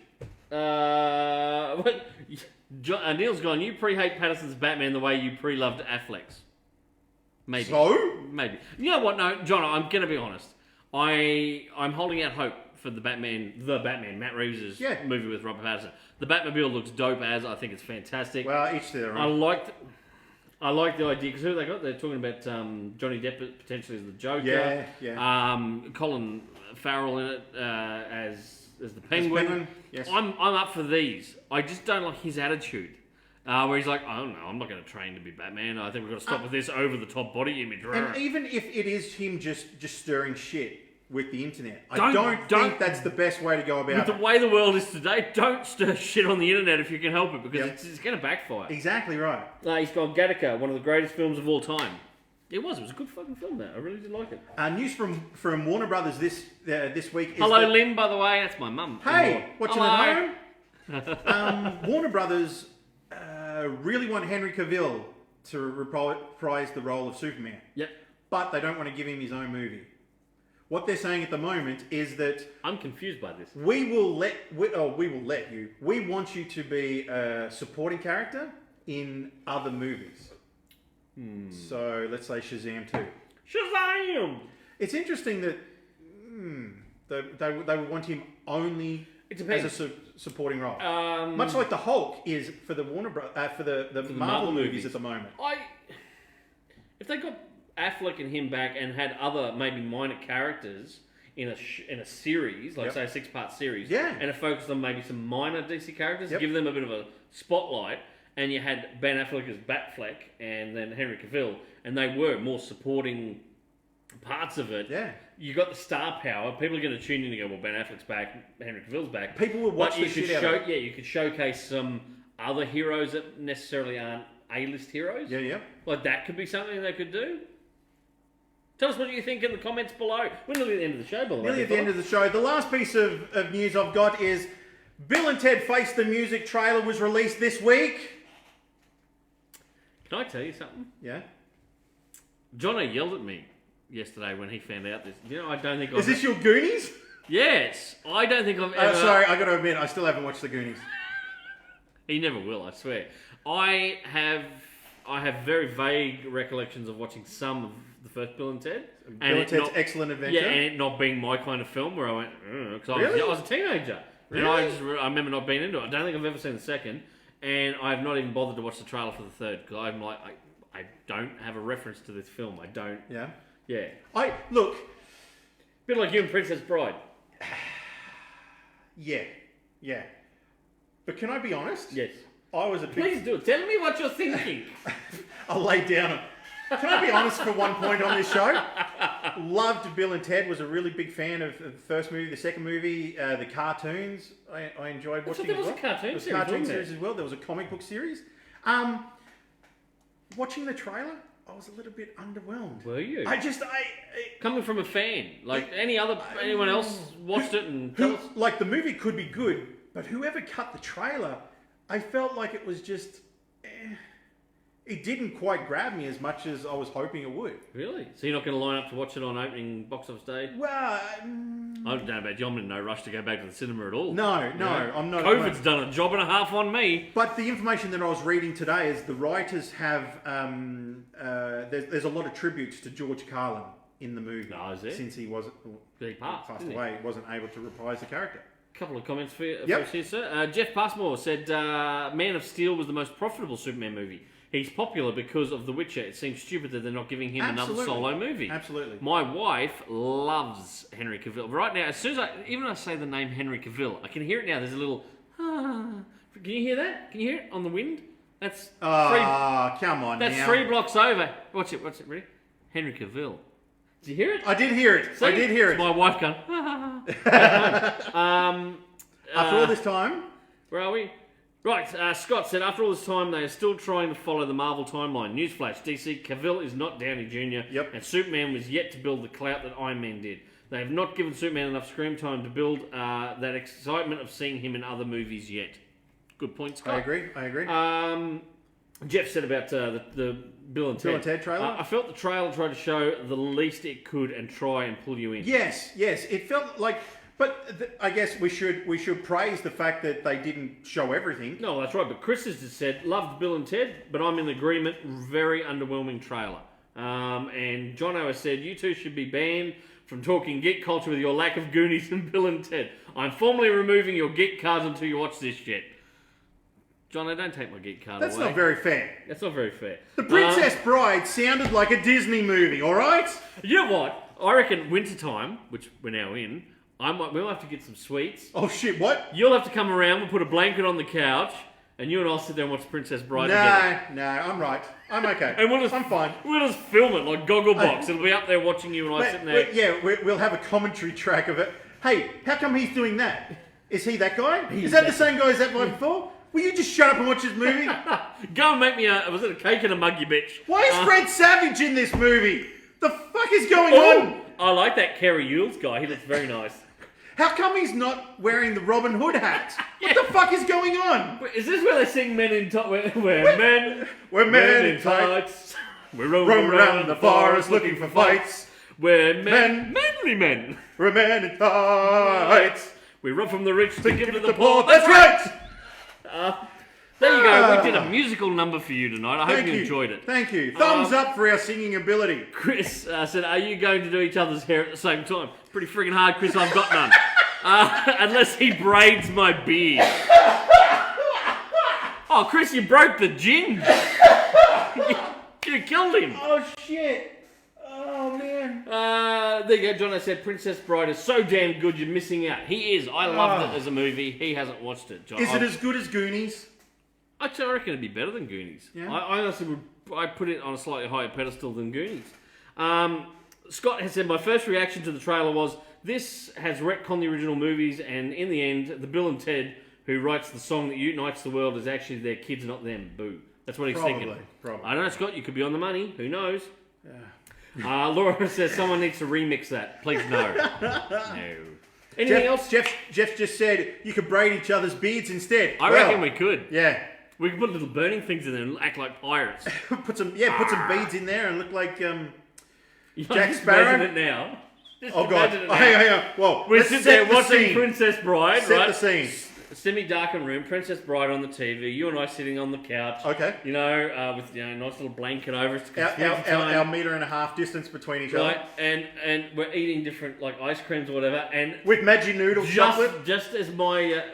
Neil's gone, you pre-hate Patterson's Batman the way you pre-loved Affleck's. Maybe. So? Maybe. You know what? No, John, I'm going to be honest. I'm holding out hope for the Batman, Matt Reeves' movie with Robert Pattinson. The Batmobile looks dope as. I think it's fantastic. Well, each to their own. I like the idea, because who they got? They're talking about Johnny Depp potentially as the Joker. Yeah. Colin Farrell in it as the Penguin. Yes. I'm up for these. I just don't like his attitude. Where he's like, I don't know, I'm not going to train to be Batman. I think we've got to stop with this over-the-top body image. And even if it is him just stirring shit with the internet, I don't think that's the best way to go about it. With the way the world is today, don't stir shit on the internet if you can help it, because it's going to backfire. Exactly right. He's got Gattaca, one of the greatest films of all time. It was a good fucking film, that. I really did like it. News from Warner Brothers this week is Hello, Lynn, by the way. That's my mum. Hey, watching at home? Warner Brothers really want Henry Cavill to reprise the role of Superman. Yep. But they don't want to give him his own movie. What they're saying at the moment is that I'm confused by this. We will let you. We want you to be a supporting character in other movies. So let's say Shazam 2. Shazam! It's interesting that they would want him only as a supporting role, much like the Hulk is for the for the Marvel movies at the moment. If they got Affleck and him back and had other maybe minor characters in a series, like say a 6-part series, and it focused on maybe some minor DC characters, give them a bit of a spotlight, and you had Ben Affleck as Batfleck and then Henry Cavill, and they were more supporting parts of it. Yeah. You got the star power. People are going to tune in and go, well, Ben Affleck's back, Henry Cavill's back. People will watch the shit out of it. Yeah, you could showcase some other heroes that necessarily aren't A-list heroes. Yeah. Like that could be something they could do. Tell us what you think in the comments below. We're nearly at the end of the show, by the way. Nearly at the end of the show. The last piece of news I've got is Bill and Ted Face the Music trailer was released this week. Can I tell you something? Yeah. Jono yelled at me yesterday when he found out this. You know, I don't think Is this your Goonies? Yes. I don't think I've ever... Sorry, I got to admit, I still haven't watched the Goonies. He never will, I swear. I have very vague recollections of watching some of the first Bill and Ted. Bill and Ted's Excellent Adventure? Yeah, and it not being my kind of film where I went, because Really? I was a teenager. Really? And I remember not being into it. I don't think I've ever seen the second. And I have not even bothered to watch the trailer for the third, because I'm like, I don't have a reference to this film. I don't. Yeah? Yeah. Look. Bit like you and Princess Bride. Yeah. But can I be honest? Yes. I was a big... Please do. Tell me what you're thinking. I'll lay down. Can I be honest for one point on this show? Loved Bill and Ted. Was a really big fan of the first movie, the second movie, the cartoons. I enjoyed watching. There as was well. a cartoon There was series, cartoon wasn't series there? as well. There was a comic book series. Watching the trailer, I was a little bit underwhelmed. Were you? Coming from a fan, like anyone else watched it and tell us? Like the movie could be good, but whoever cut the trailer, I felt like it was just. It didn't quite grab me as much as I was hoping it would. Really? So you're not going to line up to watch it on opening box office day? Well, I don't know about you. I'm in no rush to go back to the cinema at all. no, I'm not. COVID's done a job and a half on me. But the information that I was reading today is the writers have. There's a lot of tributes to George Carlin in the movie. Oh, is there? Since he He passed away, he wasn't able to reprise the character. Couple of comments for you, Yep. here, sir. Jeff Passmore said Man of Steel was the most profitable Superman movie. He's popular because of The Witcher. It seems stupid that they're not giving him another solo movie. Absolutely. My wife loves Henry Cavill. Right now, as soon as even I say the name Henry Cavill, I can hear it now. There's a little... Can you hear that? Can you hear it on the wind? That's come on That's now. 3 blocks over. Watch it, ready? Henry Cavill. Did you hear it? I did hear it. See? I did hear it. It's my wife going... After all this time... Where are we? Right, Scott said, after all this time, they are still trying to follow the Marvel timeline. Newsflash, DC, Cavill is not Downey Jr. Yep. And Superman was yet to build the clout that Iron Man did. They have not given Superman enough screen time to build that excitement of seeing him in other movies yet. Good point, Scott. I agree. Jeff said about the Bill and Ted. Bill and Ted trailer? I felt the trailer tried to show the least it could and try and pull you in. Yes. It felt like... But I guess we should praise the fact that they didn't show everything. No, that's right. But Chris has just said, loved Bill and Ted, but I'm in agreement. Very underwhelming trailer. And Jono has said, you two should be banned from talking geek culture with your lack of Goonies and Bill and Ted. I'm formally removing your geek cards until you watch this shit. Jono, don't take my geek card That's away. not very fair. That's not very fair. The Princess Bride sounded like a Disney movie, all right? You know what? I reckon wintertime, which we're now in, we'll have to get some sweets. Oh shit! What? You'll have to come around. We'll put a blanket on the couch, and you and I'll sit there and watch Princess Bride together. No, I'm right. I'm okay. And I'm fine. We'll just film it like Gogglebox. It'll be up there watching you and I sitting there. We'll have a commentary track of it. Hey, how come he's doing that? Is he that guy? Is that the same guy as that guy before? Will you just shut up and watch this movie? Go and make me was it a cake and a mug, you bitch? Why is Fred Savage in this movie? The fuck is going on? I like that Kerry Yules guy. He looks very nice. How come he's not wearing the Robin Hood hat? What the fuck is going on? Wait, is this where they sing Men in Tights? We're men in tights. We roam around the forest looking for fights. We're manly men. We're men in tights. We run from the rich to give to the poor. poor. That's right. There you go. We did a musical number for you tonight. I hope you enjoyed it. Thank you. Thumbs up for our singing ability. Chris said, are you going to do each other's hair at the same time? Pretty friggin' hard, Chris. I've got none. Unless he braids my beard. Oh, Chris, you broke the ginge. You killed him. Oh, shit. Oh, man. There you go. John said, Princess Bride is so damn good, you're missing out. He is. I loved it as a movie. He hasn't watched it. John, Is it as good as Goonies? Actually, I reckon it'd be better than Goonies. Yeah. I honestly would. I put it on a slightly higher pedestal than Goonies. Scott has said, my first reaction to the trailer was, this has retconned the original movies, and in the end, the Bill and Ted who writes the song that unites the world is actually their kids, not them. Boo. That's what he's thinking. Probably. I don't know, Scott. You could be on the money. Who knows? Laura says someone needs to remix that. Please, no. No. Anything else? Jeff just said you could braid each other's beards instead. I reckon we could. Yeah. We could put little burning things in there and act like pirates. put some beads in there and look like You Jack just Sparrow. Imagine it now. Just oh god. imagine it now. Hang on. Well, We let's sit set there the watching scene. Princess Bride, Set right? the scene. Semi-darkened room, Princess Bride on the TV, you and I sitting on the couch. Okay. You know, with nice little blanket over us. Our metre and a half distance between each right, other. and we're eating different like ice creams or whatever, and With Maggi noodle chocolate. just as my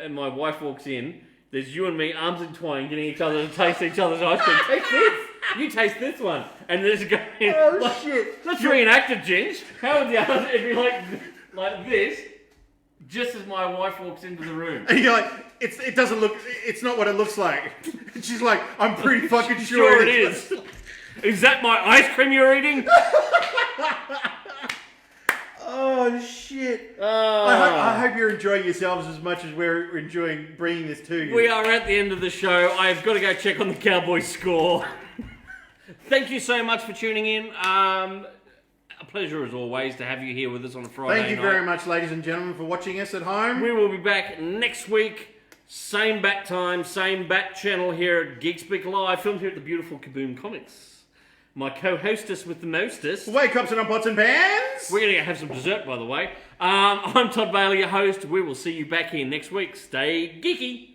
wife walks in, there's you and me arms entwined, getting each other to taste each other's ice cream. Taste this. You taste this one, and there's going. Oh like, shit! Let's reenact it, Ginge. How would the other? It'd be like this. just as my wife walks into the room. And you're like, it doesn't look, it's not what it looks like. And she's like, I'm pretty fucking Sure it is. Is that my ice cream you're eating? Oh, shit. I hope you're enjoying yourselves as much as we're enjoying bringing this to you. We are at the end of the show. I've got to go check on the Cowboys score. Thank you so much for tuning in. A pleasure as always to have you here with us on a Friday night. Thank you very much, ladies and gentlemen, for watching us at home. We will be back next week. Same bat time, same bat channel here at Geek Speak Live, filmed here at the beautiful Kaboom Comics. My co-hostess with the mostest. Wake ups and on pots and pans. We're going to have some dessert, by the way. I'm Todd Bailey, your host. We will see you back here next week. Stay geeky.